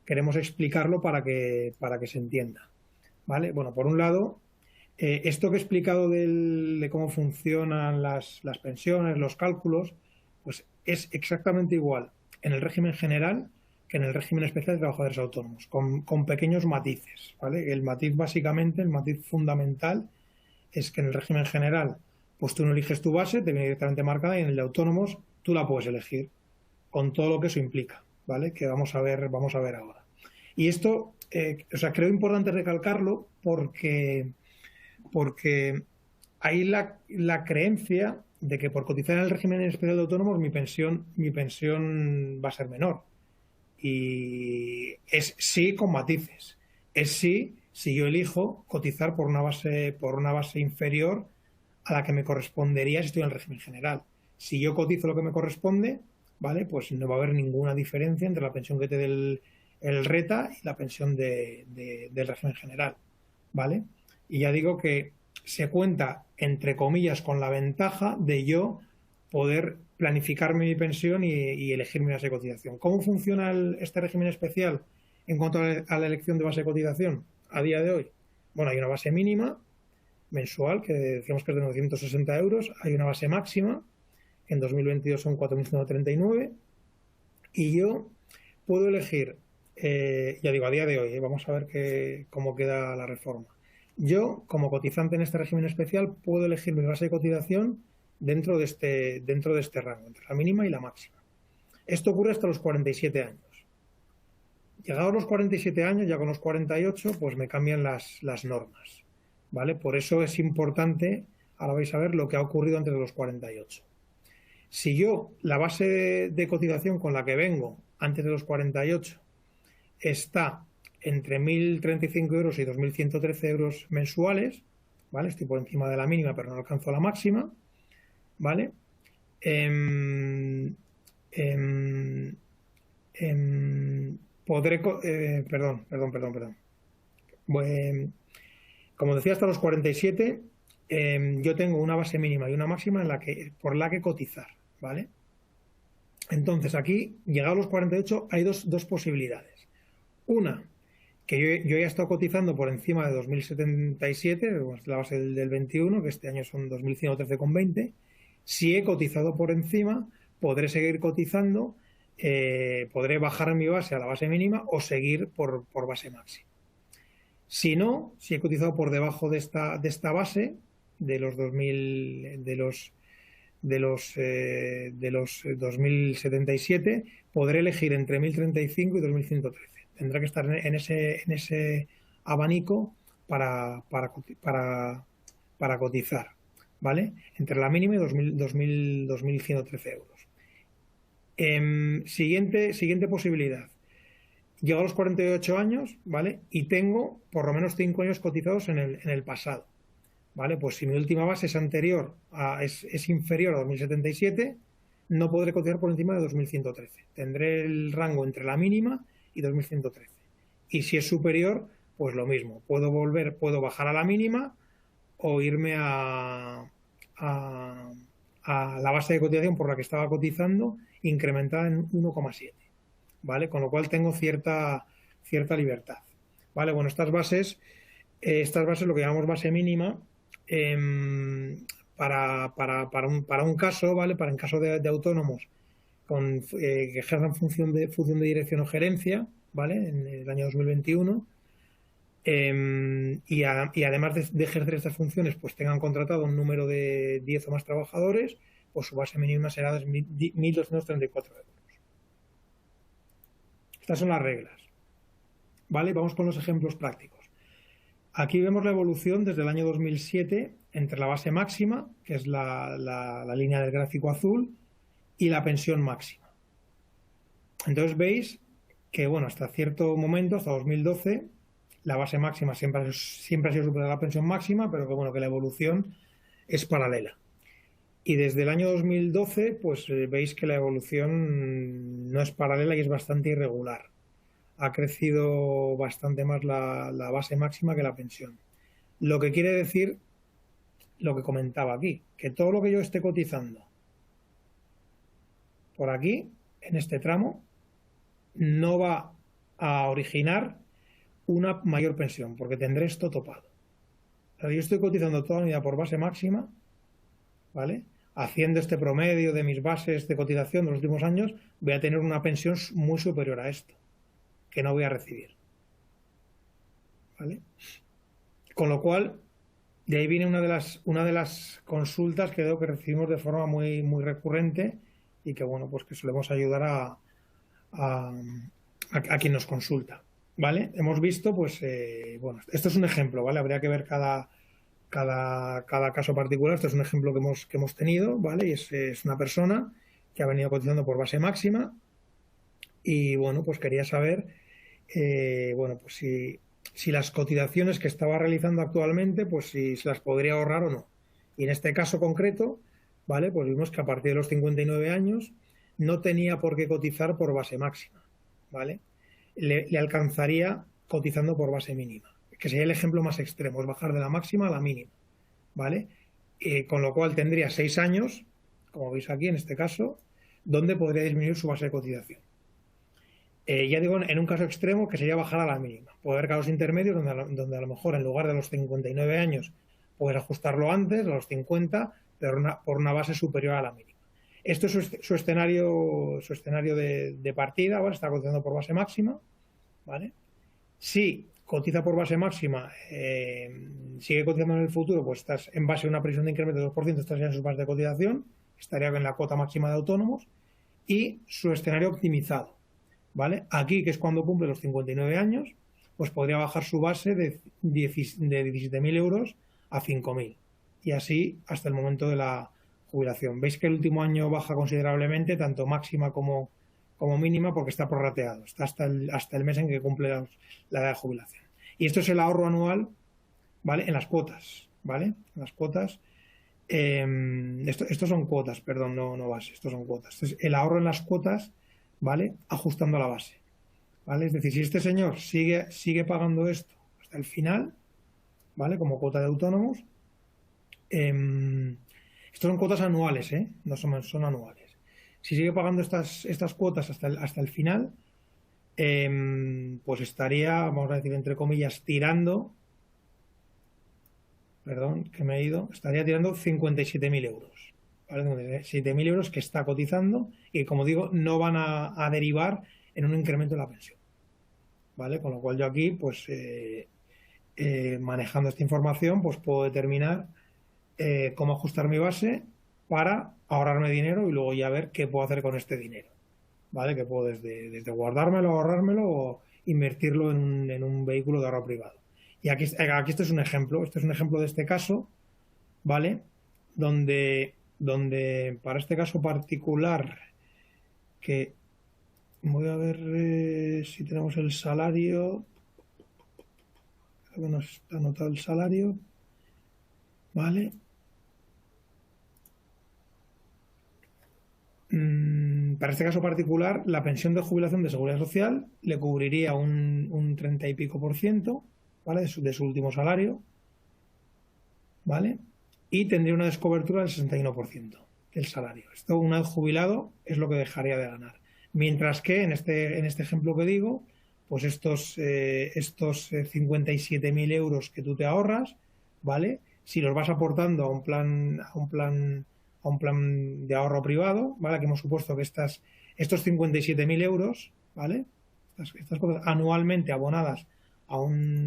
A: queremos explicarlo para que se entienda, ¿vale? Bueno, por un lado, esto que he explicado de cómo funcionan las pensiones, los cálculos, pues es exactamente igual en el régimen general que en el régimen especial de trabajadores autónomos, con pequeños matices, ¿vale? El matiz fundamental es que en el régimen general, pues tú no eliges tu base, te viene directamente marcada, y en el de autónomos tú la puedes elegir, con todo lo que eso implica, ¿vale? Que vamos a ver ahora. Y esto, creo importante recalcarlo porque hay la creencia de que por cotizar en el régimen especial de autónomos mi pensión va a ser menor. Y es sí con matices. Es sí si yo elijo cotizar por una base inferior a la que me correspondería si estoy en el régimen general. Si yo cotizo lo que me corresponde, ¿vale? Pues no va a haber ninguna diferencia entre la pensión que te dé el RETA y la pensión del régimen general, ¿vale? Y ya digo que se cuenta, entre comillas, con la ventaja de yo poder planificarme mi pensión y elegir mi base de cotización. ¿Cómo funciona este régimen especial en cuanto a la elección de base de cotización a día de hoy? Bueno, hay una base mínima mensual, que decíamos que es de 960 euros. Hay una base máxima, en 2022 son 4.139, y yo puedo elegir, ya digo, a día de hoy, vamos a ver cómo queda la reforma. Yo, como cotizante en este régimen especial, puedo elegir mi base de cotización dentro de este rango, entre la mínima y la máxima. Esto ocurre hasta los 47 años. Llegados los 47 años, ya con los 48, pues me cambian las normas, ¿vale? Por eso es importante, ahora vais a ver lo que ha ocurrido antes de los 48. Si yo, la base de cotización con la que vengo antes de los 48 está entre 1.035 euros y 2.113 euros mensuales, ¿vale? Estoy por encima de la mínima, pero no alcanzo la máxima, ¿vale? Perdón. Como decía, hasta los 47 yo tengo una base mínima y una máxima por la que cotizar, ¿vale? Entonces aquí, llegado a los 48, hay dos posibilidades. Una, que yo ya he estado cotizando por encima de 2.077, la base del 21, que este año son 2.113,20, Si he cotizado por encima, podré seguir cotizando, podré bajar mi base a la base mínima o seguir por base máxima. Si no, si he cotizado por debajo de esta base, de los 2000, de los 2077, podré elegir entre 1035 y 2113. Tendrá que estar en ese abanico para cotizar, ¿vale? Entre la mínima y 2113 euros. Siguiente posibilidad. Llego a los 48 años, ¿vale? Y tengo por lo menos 5 años cotizados en el pasado, ¿vale? Pues si mi última base es es inferior a 2077, no podré cotizar por encima de 2113. Tendré el rango entre la mínima y 2113. Y si es superior, pues lo mismo. Puedo bajar a la mínima o irme a la base de cotización por la que estaba cotizando, incrementada en 1,7. ¿Vale? Con lo cual tengo cierta libertad. ¿Vale? Bueno, estas bases lo que llamamos base mínima, para un caso, ¿vale? Para en caso de autónomos que ejerzan función de dirección o gerencia, ¿vale? En el año 2021, y además de ejercer estas funciones, pues tengan contratado un número de 10 o más trabajadores, pues su base mínima será de 1.234 euros. Estas son las reglas, ¿vale? Vamos con los ejemplos prácticos. Aquí vemos la evolución desde el año 2007 entre la base máxima, que es la línea del gráfico azul, y la pensión máxima. Entonces veis que, bueno, hasta cierto momento, hasta 2012, la base máxima siempre ha sido superior a la pensión máxima, pero que, bueno, que la evolución es paralela. Y desde el año 2012, pues veis que la evolución no es paralela y es bastante irregular. Ha crecido bastante más la base máxima que la pensión. Lo que quiere decir lo que comentaba aquí, que todo lo que yo esté cotizando por aquí, en este tramo, no va a originar una mayor pensión, porque tendré esto topado. O sea, yo estoy cotizando toda la vida por base máxima, ¿vale? Haciendo este promedio de mis bases de cotización de los últimos años, voy a tener una pensión muy superior a esto, que no voy a recibir, ¿vale? Con lo cual, de ahí viene una de las consultas que veo que recibimos de forma muy, muy recurrente y que, bueno, pues que solemos ayudar a quien nos consulta, ¿vale? Hemos visto, pues, bueno, esto es un ejemplo, ¿vale? Habría que ver cada caso particular. Esto es un ejemplo que hemos tenido, ¿vale? Y es una persona que ha venido cotizando por base máxima y, bueno, pues quería saber, bueno, pues si las cotizaciones que estaba realizando actualmente, pues si se las podría ahorrar o no. Y en este caso concreto, ¿vale? Pues vimos que a partir de los 59 años no tenía por qué cotizar por base máxima, ¿vale? Le alcanzaría cotizando por base mínima, que sería el ejemplo más extremo, es bajar de la máxima a la mínima, ¿vale? Con lo cual tendría 6 años, como veis aquí en este caso, donde podría disminuir su base de cotización. Ya digo, en un caso extremo que sería bajar a la mínima. Puede haber casos intermedios donde a lo mejor en lugar de los 59 años puedes ajustarlo antes, a los 50, pero por una base superior a la mínima. Esto es su escenario de partida, ¿vale? Está cotizando por base máxima, ¿vale? Si cotiza por base máxima, sigue cotizando en el futuro, pues estás en base a una previsión de incremento de 2%, estás ya en su base de cotización, estaría en la cuota máxima de autónomos, y su escenario optimizado, ¿vale? Aquí, que es cuando cumple los 59 años, pues podría bajar su base de 17.000 euros a 5.000, y así hasta el momento de la jubilación. Veis que el último año baja considerablemente, tanto máxima como mínima, porque está prorrateado, está hasta el mes en que cumple la edad de jubilación. Y esto es el ahorro anual, ¿vale? En las cuotas, ¿vale? En las cuotas. Estos son cuotas, perdón, no base, estos son cuotas. Entonces, el ahorro en las cuotas, ¿vale? Ajustando a la base, ¿vale? Es decir, si este señor sigue pagando esto hasta el final, ¿vale? Como cuota de autónomos, estos son cuotas anuales, no son anuales. Si sigue pagando estas cuotas hasta el final, pues estaría, vamos a decir, entre comillas, tirando, perdón, que me he ido, estaría tirando 57.000 euros, ¿vale? 57.000 euros que está cotizando y, como digo, no van a derivar en un incremento de la pensión, ¿vale? Con lo cual yo aquí, pues, manejando esta información, pues puedo determinar cómo ajustar mi base para ahorrarme dinero y luego ya ver qué puedo hacer con este dinero, ¿vale? Que puedo desde guardármelo, ahorrármelo o invertirlo en un vehículo de ahorro privado. Y aquí este es un ejemplo, de este caso, ¿vale? Donde para este caso particular, que voy a ver si tenemos el salario, creo que nos está anotado el salario, ¿vale? Para este caso particular, la pensión de jubilación de seguridad social le cubriría un 30 y pico %, ¿vale? De su último salario, ¿vale? Y tendría una descobertura del 61% del salario. Esto, una vez jubilado, es lo que dejaría de ganar. Mientras que en este ejemplo que digo, pues estos 57.000 euros que tú te ahorras, ¿vale? Si los vas aportando a un plan de ahorro privado, ¿vale? Que hemos supuesto que estos 57.000 euros, ¿vale? Estas cosas anualmente abonadas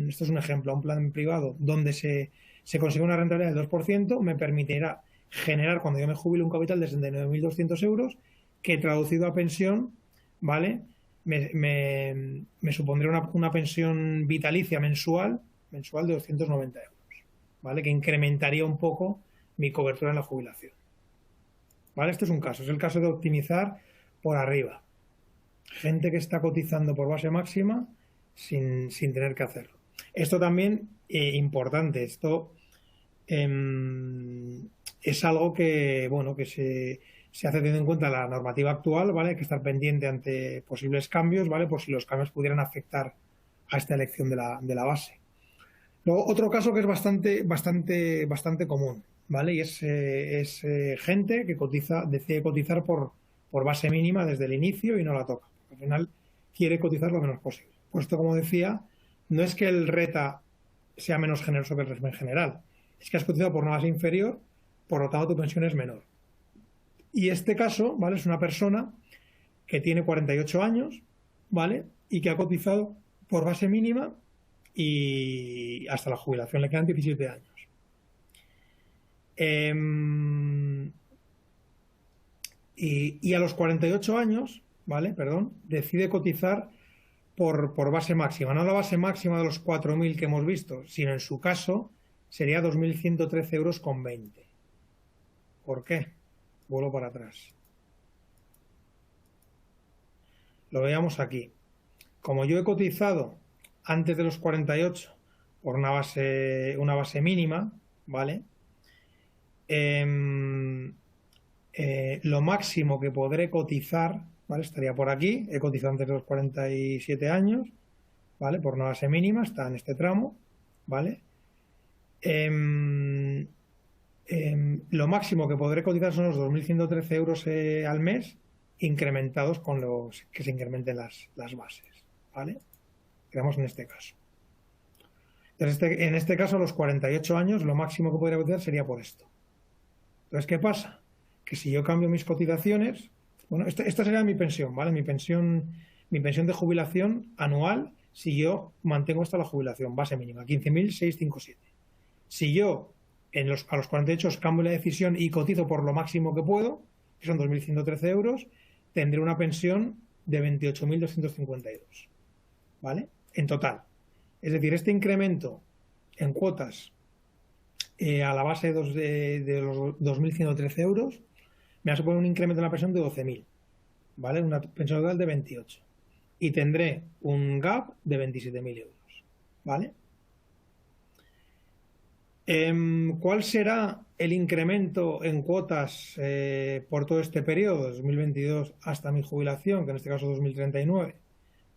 A: esto es un ejemplo, a un plan privado donde se consigue una rentabilidad del 2%, me permitirá generar, cuando yo me jubile, un capital de 69.200 euros que, traducido a pensión, ¿vale? Me supondría una pensión vitalicia mensual de 290 euros, ¿vale? Que incrementaría un poco mi cobertura en la jubilación, ¿vale? Este es un caso, es el caso de optimizar por arriba. Gente que está cotizando por base máxima sin tener que hacerlo. Esto también, importante, esto es algo que, bueno, que se hace teniendo en cuenta la normativa actual, ¿vale? Hay que estar pendiente ante posibles cambios, ¿vale? Por si los cambios pudieran afectar a esta elección de la base. Luego, otro caso que es bastante común, ¿vale? Y es gente que decide cotizar por base mínima desde el inicio y no la toca. Al final quiere cotizar lo menos posible. Pues esto, como decía, no es que el RETA sea menos generoso que el régimen general, es que has cotizado por una base inferior, por lo tanto tu pensión es menor. Y este caso, ¿vale? Es una persona que tiene 48 años, ¿vale? Y que ha cotizado por base mínima y hasta la jubilación le quedan 17 años. Y a los 48 años, ¿vale? Perdón, decide cotizar por base máxima, no la base máxima de los 4.000 que hemos visto, sino en su caso sería 2.113,20 euros. ¿Por qué? Vuelvo para atrás. Lo veamos aquí. Como yo he cotizado antes de los 48 por una base mínima, ¿vale? Lo máximo que podré cotizar, ¿vale? Estaría por aquí. He cotizado antes de los 47 años, ¿vale? Por una base mínima, está en este tramo, ¿vale? Lo máximo que podré cotizar son los 2.113 euros al mes, incrementados con los que se incrementen las bases, ¿vale? Quedamos en este caso. Entonces, en este caso, a los 48 años, lo máximo que podría cotizar sería por esto. Entonces, ¿qué pasa? Que si yo cambio mis cotizaciones, bueno, esta sería mi pensión, ¿vale? Mi pensión de jubilación anual, si yo mantengo hasta la jubilación, base mínima, 15.657. Si yo a los 48 cambio la decisión y cotizo por lo máximo que puedo, que son 2.113 euros, tendré una pensión de 28.252, ¿vale? En total. Es decir, este incremento en cuotas a la base de los 2.113 euros me va a suponer un incremento en la pensión de 12.000, ¿vale? Una pensión total de 28. Y tendré un gap de 27.000 euros, ¿vale? ¿Cuál será el incremento en cuotas por todo este periodo, 2022 hasta mi jubilación, que en este caso 2039?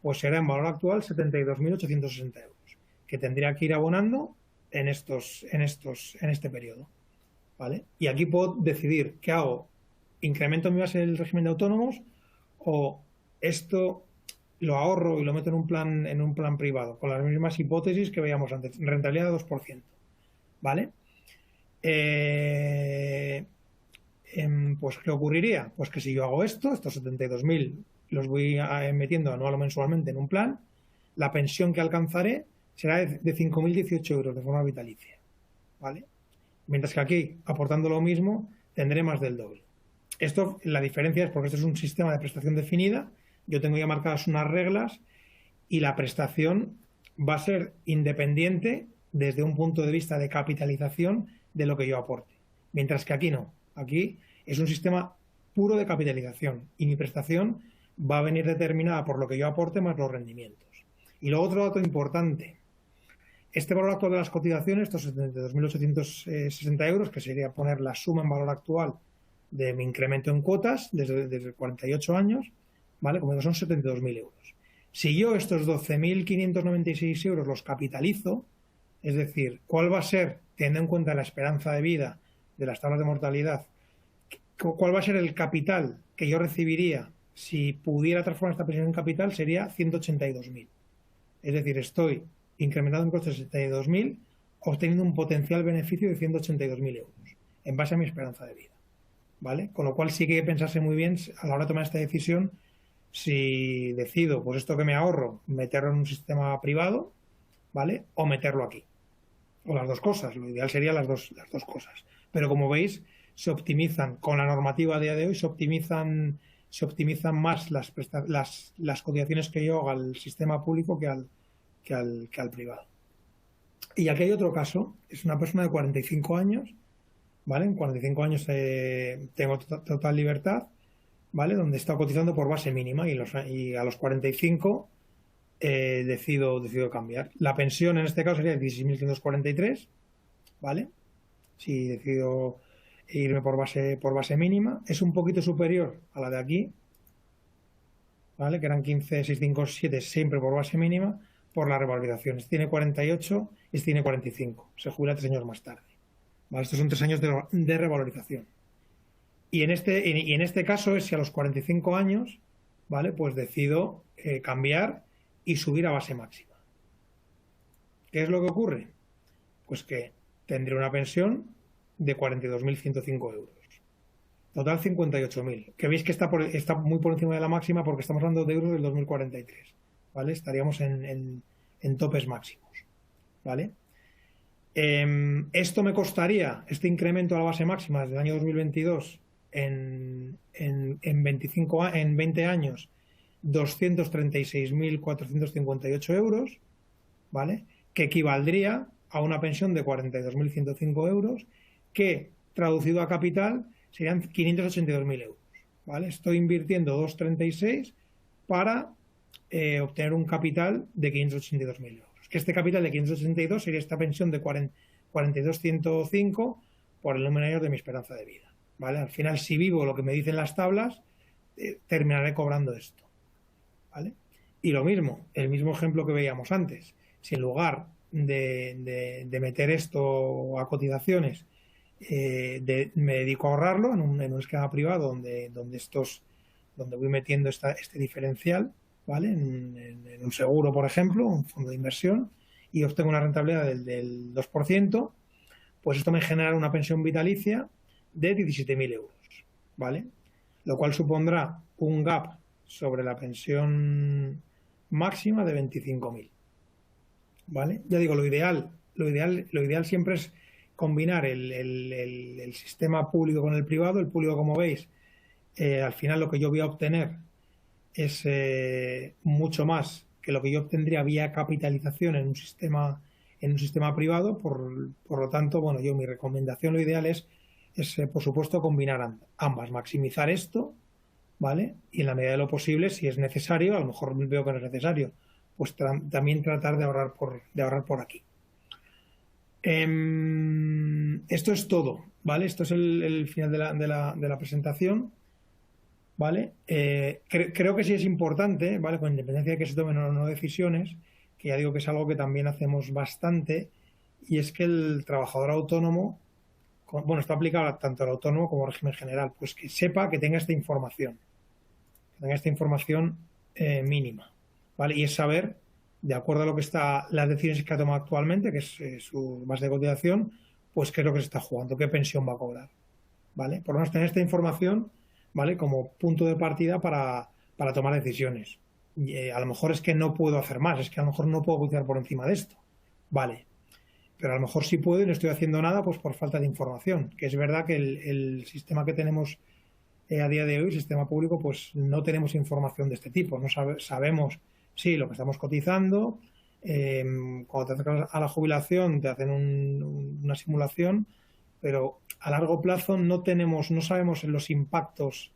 A: Pues será en valor actual 72.860 euros, que tendría que ir abonando en este periodo, ¿vale? Y aquí puedo decidir qué hago: incremento mi base del régimen de autónomos o esto lo ahorro y lo meto en un plan privado, con las mismas hipótesis que veíamos antes, rentabilidad de 2%. ¿Vale? Pues, ¿qué ocurriría? Pues que si yo hago esto, estos 72.000 los voy metiendo anual o mensualmente en un plan, la pensión que alcanzaré será de 5.018 euros de forma vitalicia, ¿vale? Mientras que aquí, aportando lo mismo, tendré más del doble. Esto, la diferencia es porque esto es un sistema de prestación definida, yo tengo ya marcadas unas reglas y la prestación va a ser independiente desde un punto de vista de capitalización de lo que yo aporte. Mientras que aquí no. Aquí es un sistema puro de capitalización y mi prestación va a venir determinada por lo que yo aporte más los rendimientos. Y luego otro dato importante. Este valor actual de las cotizaciones, estos 72.860 euros, que sería poner la suma en valor actual de mi incremento en cuotas desde 48 años, ¿vale? Como digo, son 72.000 euros. Si yo estos 12.596 euros los capitalizo, es decir, ¿cuál va a ser, teniendo en cuenta la esperanza de vida de las tablas de mortalidad, cuál va a ser el capital que yo recibiría si pudiera transformar esta pensión en capital? Sería 182.000. Es decir, estoy incrementando en costes 72.000, obteniendo un potencial beneficio de 182.000 euros en base a mi esperanza de vida, ¿vale? Con lo cual sí que hay que pensarse muy bien a la hora de tomar esta decisión si decido, pues esto que me ahorro, meterlo en un sistema privado, ¿vale? O meterlo aquí. O las dos cosas. Lo ideal serían las dos cosas. Pero como veis, se optimizan con la normativa a día de hoy, se optimizan más las cotizaciones que yo hago al sistema público que al privado. Y aquí hay otro caso, es una persona de 45 años, ¿vale? En 45 años tengo total libertad, ¿vale? Donde he estado cotizando por base mínima y a los 45 decido cambiar. La pensión en este caso sería de 16.543, ¿vale? Si decido irme por base mínima, es un poquito superior a la de aquí, ¿vale? Que eran 15.657 siempre por base mínima, por las revalorizaciones. Tiene 48 y tiene 45. Se jubila 3 años más tarde, ¿vale? Estos son 3 años de revalorización. Y en este caso es si a los 45 años, ¿vale? Pues decido cambiar y subir a base máxima. ¿Qué es lo que ocurre? Pues que tendré una pensión de 42.105 euros. Total 58.000. Que veis que está muy por encima de la máxima porque estamos hablando de euros del 2043. ¿Vale? Estaríamos en topes máximos. ¿Vale? Esto me costaría, este incremento a la base máxima desde el año 2022 en 20 años, 236.458 euros, ¿vale? Que equivaldría a una pensión de 42.105 euros, que traducido a capital serían 582.000 euros, ¿vale? Estoy invirtiendo 236 para obtener un capital de 582.000 euros. Que este capital de 582 sería esta pensión de 42.105 por el numerario de mi esperanza de vida, ¿vale? Al final, si vivo lo que me dicen las tablas, terminaré cobrando esto, ¿vale? Y lo mismo, el mismo ejemplo que veíamos antes. Si en lugar de meter esto a cotizaciones, me dedico a ahorrarlo en un esquema privado donde voy metiendo este diferencial, ¿vale? En un seguro, por ejemplo, un fondo de inversión, y obtengo una rentabilidad del 2%, pues esto me genera una pensión vitalicia de 17.000 euros, ¿vale? Lo cual supondrá un gap sobre la pensión máxima de 25.000, ¿vale? Ya digo, lo ideal siempre es combinar el sistema público con el privado. El público, como veis, al final lo que yo voy a obtener es mucho más que lo que yo obtendría vía capitalización en un sistema privado. Por lo tanto, bueno, mi recomendación, lo ideal es por supuesto combinar ambas, maximizar esto, ¿vale? Y en la medida de lo posible, si es necesario, a lo mejor veo que no es necesario, pues también tratar de ahorrar por aquí. Esto es todo, ¿vale? Esto es el final de la presentación, ¿vale? Creo que sí es importante, ¿vale? Con independencia de que se tomen o no decisiones, que ya digo que es algo que también hacemos bastante, y es que el trabajador autónomo, bueno, está aplicado tanto al autónomo como al régimen general, pues que sepa que tenga esta información mínima, ¿vale? Y es saber, de acuerdo a lo que las decisiones que ha tomado actualmente, que es su base de cotización, pues qué es lo que se está jugando, qué pensión va a cobrar, ¿vale? Por lo menos tener esta información, ¿vale? Como punto de partida para tomar decisiones. Y, a lo mejor es que no puedo hacer más, es que a lo mejor no puedo cotizar por encima de esto, ¿vale? Pero a lo mejor sí puedo y no estoy haciendo nada pues por falta de información, que es verdad que el sistema que tenemos a día de hoy, el sistema público, pues no tenemos información de este tipo, no sabemos, sí, lo que estamos cotizando, cuando te acercas a la jubilación te hacen una simulación, pero a largo plazo no sabemos los impactos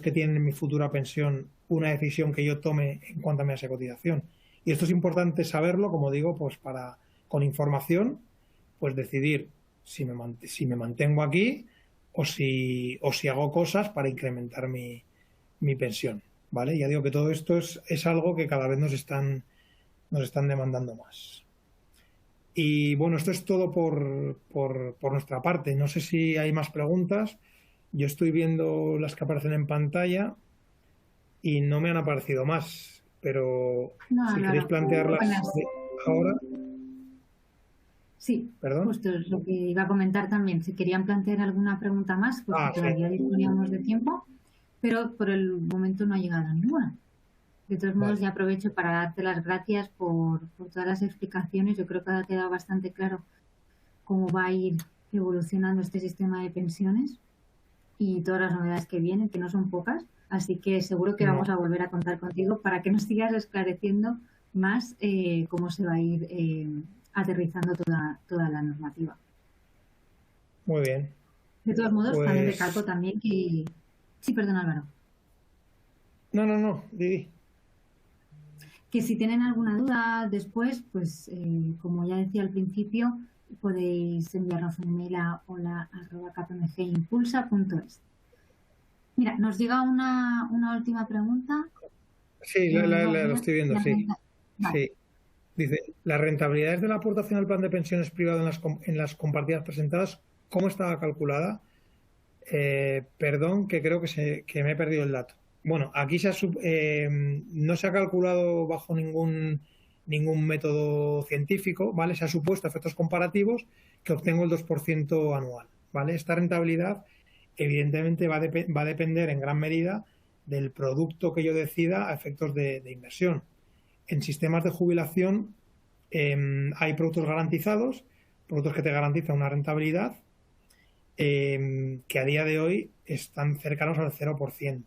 A: que tiene en mi futura pensión una decisión que yo tome en cuanto a mi cotización. Y esto es importante saberlo, como digo, pues para, con información, pues decidir si me mantengo aquí o si hago cosas para incrementar mi pensión, ¿vale? Ya digo que todo esto es algo que cada vez nos están demandando más. Y bueno, esto es todo por nuestra parte. No sé si hay más preguntas. Yo estoy viendo las que aparecen en pantalla y no me han aparecido más, pero
B: No,
A: si queréis plantearlas ahora.
B: Sí,
A: ¿Perdón?
B: justo es lo que iba a comentar también. Si querían plantear alguna pregunta más, pues todavía disponíamos de tiempo, pero por el momento no ha llegado ninguna. De todos modos, ya aprovecho para darte las gracias por todas las explicaciones. Yo creo que ha quedado bastante claro cómo va a ir evolucionando este sistema de pensiones y todas las novedades que vienen, que no son pocas. Así que seguro que vamos a volver a contar contigo para que nos sigas esclareciendo más cómo se va a ir aterrizando toda la normativa.
A: Muy bien.
B: De todos modos, pues también recalco también que... Sí, perdón, Álvaro.
A: No, Didi.
B: Que si tienen alguna duda después, pues como ya decía al principio, podéis enviarnos un email a hola@kpmgimpulsa.es. Mira, nos llega una última pregunta.
A: Sí, lo estoy viendo, sí. Vale. Sí. Dice, las rentabilidades de la aportación al plan de pensiones privado en las compartidas presentadas, ¿cómo estaba calculada? Perdón, que creo que me he perdido el dato. Bueno, aquí no se ha calculado bajo ningún método científico, ¿vale? Se ha supuesto efectos comparativos que obtengo el 2% anual, ¿vale? Esta rentabilidad evidentemente va a depender en gran medida del producto que yo decida a efectos de inversión. En sistemas de jubilación hay productos garantizados, productos que te garantizan una rentabilidad que a día de hoy están cercanos al 0%.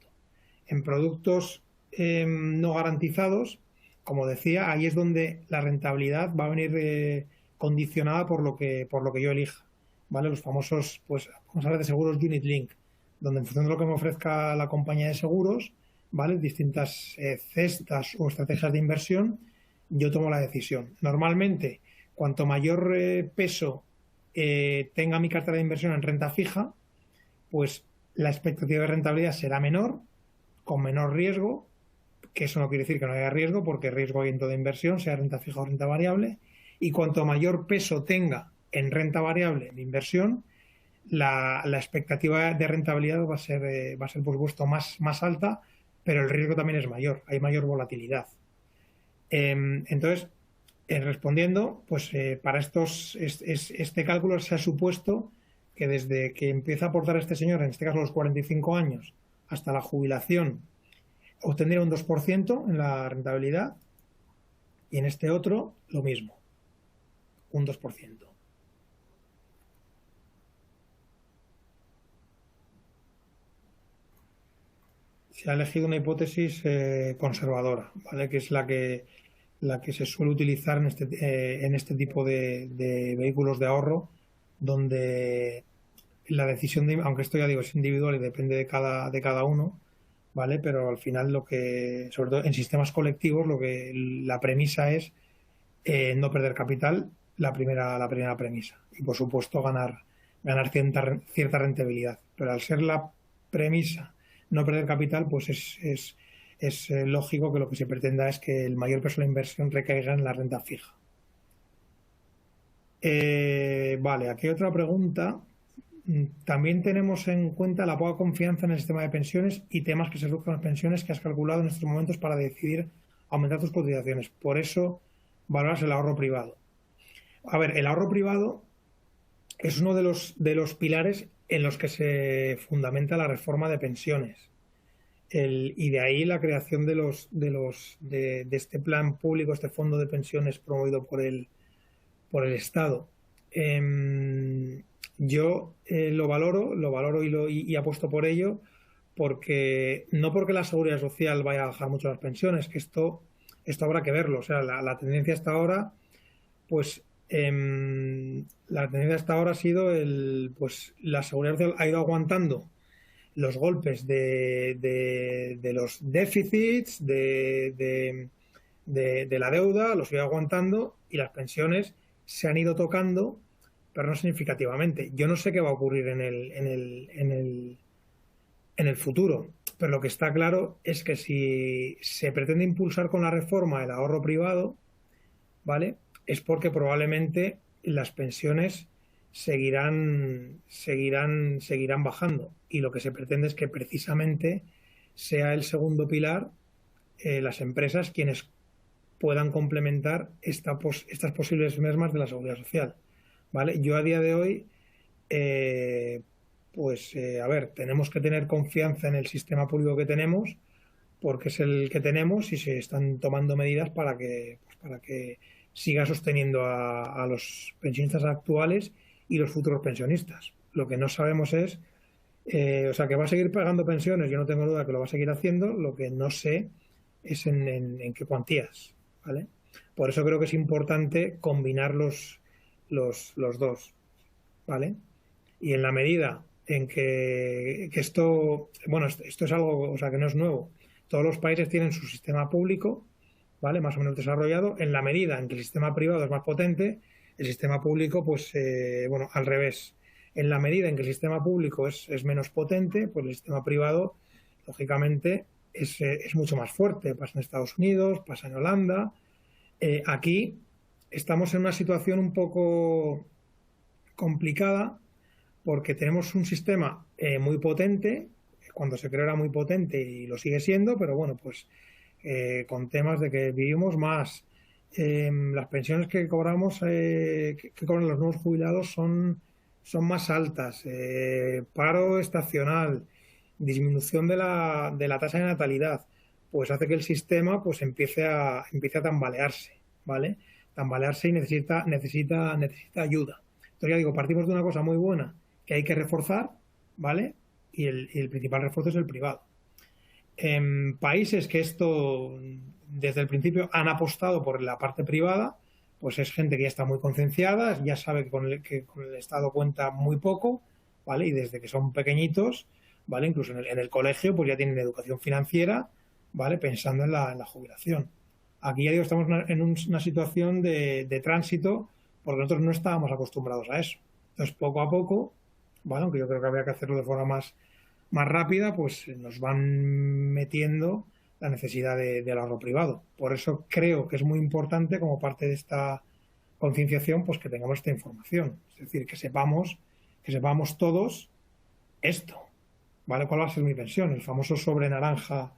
A: En productos no garantizados, como decía, ahí es donde la rentabilidad va a venir condicionada por lo que yo elija, ¿vale? Los famosos, pues vamos a hablar de seguros Unit Link, donde en función de lo que me ofrezca la compañía de seguros, ¿vale? Distintas cestas o estrategias de inversión, yo tomo la decisión. Normalmente, cuanto mayor peso tenga mi cartera de inversión en renta fija, pues la expectativa de rentabilidad será menor, con menor riesgo, que eso no quiere decir que no haya riesgo, porque riesgo hay en toda inversión, sea renta fija o renta variable, y cuanto mayor peso tenga en renta variable de inversión, la expectativa de rentabilidad va a ser por supuesto más alta, pero el riesgo también es mayor, hay mayor volatilidad. Entonces, respondiendo, pues para este cálculo se ha supuesto que desde que empieza a aportar este señor, en este caso a los 45 años, hasta la jubilación, obtendría un 2% en la rentabilidad, y en este otro lo mismo, un 2%. Se ha elegido una hipótesis conservadora, ¿vale? Que es la que se suele utilizar en este tipo de vehículos de ahorro, donde la decisión, aunque esto ya digo es individual y depende de cada uno, ¿vale? Pero al final sobre todo en sistemas colectivos, la premisa es no perder capital, la primera premisa, y por supuesto ganar cierta rentabilidad. Pero al ser la premisa no perder capital, pues es lógico que lo que se pretenda es que el mayor peso de la inversión recaiga en la renta fija. Vale, aquí hay otra pregunta. También tenemos en cuenta la poca confianza en el sistema de pensiones y temas que se reduzcan las pensiones que has calculado en estos momentos para decidir aumentar tus cotizaciones. Por eso valoras el ahorro privado. A ver, el ahorro privado es uno de los pilares en los que se fundamenta la reforma de pensiones. Y de ahí la creación de este plan público, este fondo de pensiones promovido por el Estado. Yo lo valoro y apuesto por ello, porque no porque la seguridad social vaya a bajar mucho las pensiones, que esto habrá que verlo. O sea, la tendencia hasta ahora, pues la tendencia hasta ahora ha sido pues la seguridad social ha ido aguantando los golpes de los déficits, de la deuda, los ha ido aguantando, y las pensiones se han ido tocando, pero no significativamente. Yo no sé qué va a ocurrir en el futuro, pero lo que está claro es que si se pretende impulsar con la reforma el ahorro privado, ¿vale?, es porque probablemente las pensiones seguirán bajando, y lo que se pretende es que precisamente sea el segundo pilar, las empresas, quienes puedan complementar estas posibles mermas de la seguridad social, ¿vale? Yo a día de hoy, a ver, tenemos que tener confianza en el sistema público que tenemos, porque es el que tenemos, y se están tomando medidas para que siga sosteniendo a los pensionistas actuales y los futuros pensionistas. Lo que no sabemos es, que va a seguir pagando pensiones, yo no tengo duda que lo va a seguir haciendo. Lo que no sé es en qué cuantías, ¿vale? Por eso creo que es importante combinar los dos, ¿vale? Y en la medida en que esto es algo, o sea, que no es nuevo. Todos los países tienen su sistema público, ¿vale?, más o menos desarrollado. En la medida en que el sistema privado es más potente, el sistema público, al revés. En la medida en que el sistema público es menos potente, pues el sistema privado, lógicamente, es mucho más fuerte. Pasa en Estados Unidos, pasa en Holanda. Aquí estamos en una situación un poco complicada, porque tenemos un sistema muy potente. Cuando se creó era muy potente y lo sigue siendo, pero bueno, pues con temas de que vivimos más. Las pensiones que cobramos, que cobran los nuevos jubilados son más altas. Paro estacional, disminución de la tasa de natalidad, pues hace que el sistema pues empiece a tambalearse, ¿vale? Tambalearse, y necesita ayuda. Entonces, ya digo, partimos de una cosa muy buena que hay que reforzar, ¿vale? Y el principal refuerzo es el privado. En países que esto desde el principio han apostado por la parte privada, pues es gente que ya está muy concienciada, ya sabe que con el Estado cuenta muy poco, ¿vale? Y desde que son pequeñitos, ¿vale?, incluso en el colegio, pues ya tienen educación financiera, ¿vale?, pensando en la jubilación. Aquí, ya digo, estamos en una situación de tránsito, porque nosotros no estábamos acostumbrados a eso. Entonces, poco a poco, ¿vale?, aunque yo creo que habría que hacerlo de forma más rápida, pues nos van metiendo la necesidad del ahorro privado. Por eso creo que es muy importante, como parte de esta concienciación, pues que tengamos esta información. Es decir, que sepamos todos esto, ¿vale? ¿Cuál va a ser mi pensión? El famoso sobre naranja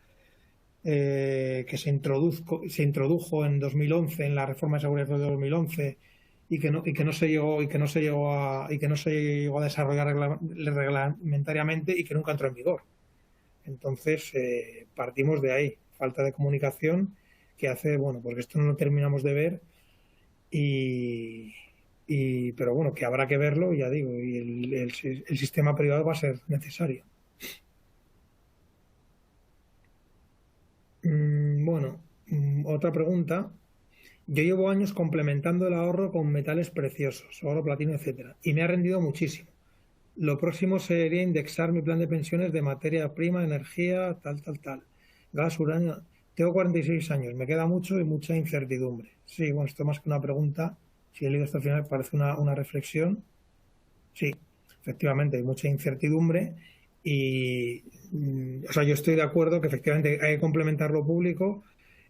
A: que se introdujo en 2011, en la reforma de seguridad de 2011, y que no se llegó a desarrollar reglamentariamente, y que nunca entró en vigor. Entonces, partimos de ahí, falta de comunicación que hace, porque esto no lo terminamos de ver, pero bueno, que habrá que verlo, ya digo, y el sistema privado va a ser necesario. Otra pregunta. Yo llevo años complementando el ahorro con metales preciosos, oro, platino, etcétera, y me ha rendido muchísimo. Lo próximo sería indexar mi plan de pensiones de materia prima, energía, tal, gas, uranio. Tengo 46 años, me queda mucho y mucha incertidumbre. Sí, esto más que una pregunta, si he leído hasta el final, parece una reflexión. Sí, efectivamente, hay mucha incertidumbre, y yo estoy de acuerdo que efectivamente hay que complementar lo público,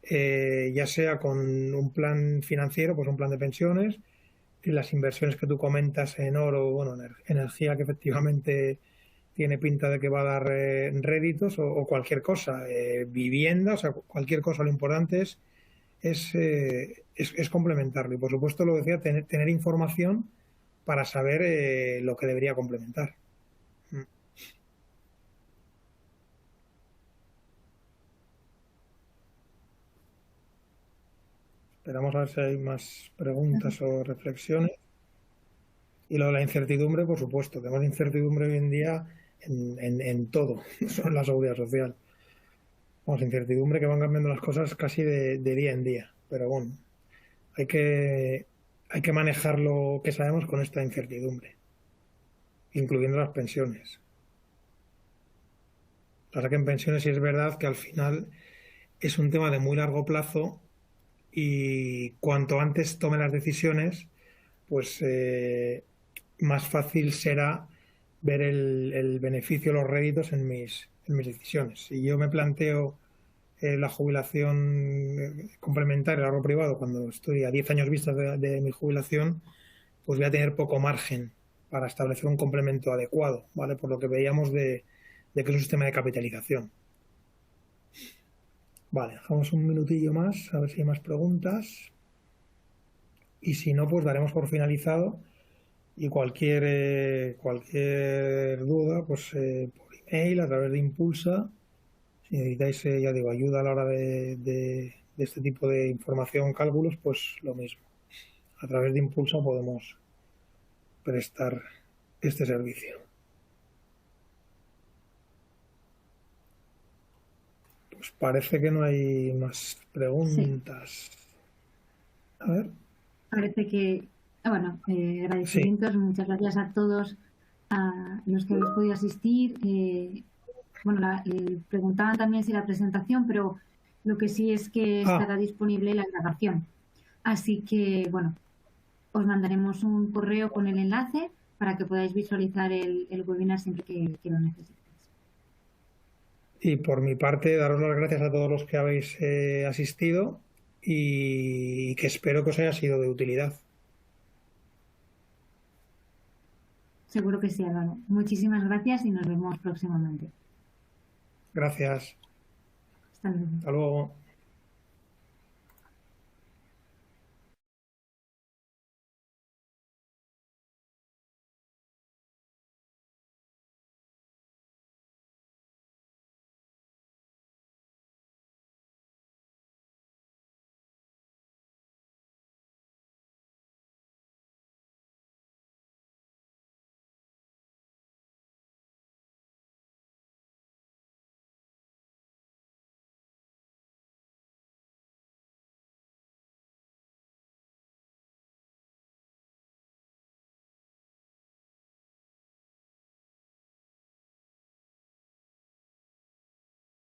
A: ya sea con un plan financiero, pues un plan de pensiones, y las inversiones que tú comentas en oro, energía, que efectivamente tiene pinta de que va a dar réditos, o cualquier cosa, vivienda, cualquier cosa. Lo importante es complementarlo, y por supuesto, lo decía, tener información para saber lo que debería complementar, Esperamos a ver si hay más preguntas o reflexiones. Y lo de la incertidumbre, por supuesto. Tenemos incertidumbre hoy en día en todo, eso es la seguridad social. Vamos, incertidumbre que van cambiando las cosas casi de día en día. Pero bueno, hay que manejar lo que sabemos con esta incertidumbre, incluyendo las pensiones. Pasa que en pensiones sí es verdad que al final es un tema de muy largo plazo y cuanto antes tome las decisiones, pues más fácil será ver el beneficio, los réditos en mis decisiones. Si yo me planteo la jubilación complementaria, el ahorro privado, cuando estoy a 10 años vista de mi jubilación, pues voy a tener poco margen para establecer un complemento adecuado, ¿vale? Por lo que veíamos de que es un sistema de capitalización. Vale, dejamos un minutillo más, a ver si hay más preguntas. Y si no, pues daremos por finalizado. Y cualquier duda, pues por email, a través de Impulsa. Si necesitáis, ya digo, ayuda a la hora de este tipo de información, cálculos, pues lo mismo. A través de Impulsa podemos prestar este servicio. Pues parece que no hay más preguntas.
B: Sí.
A: A ver.
B: Parece que, bueno, agradecimientos, sí. Muchas gracias a todos a los que habéis podido asistir. Bueno, preguntaban también si la presentación, pero lo que sí es que estará disponible la grabación. Así que, bueno, os mandaremos un correo con el enlace para que podáis visualizar el webinar siempre que lo necesitéis.
A: Y por mi parte, daros las gracias a todos los que habéis asistido y que espero que os haya sido de utilidad.
B: Seguro que sí, Álvaro. Muchísimas gracias y nos vemos próximamente.
A: Gracias.
B: Hasta luego.
A: Hasta luego.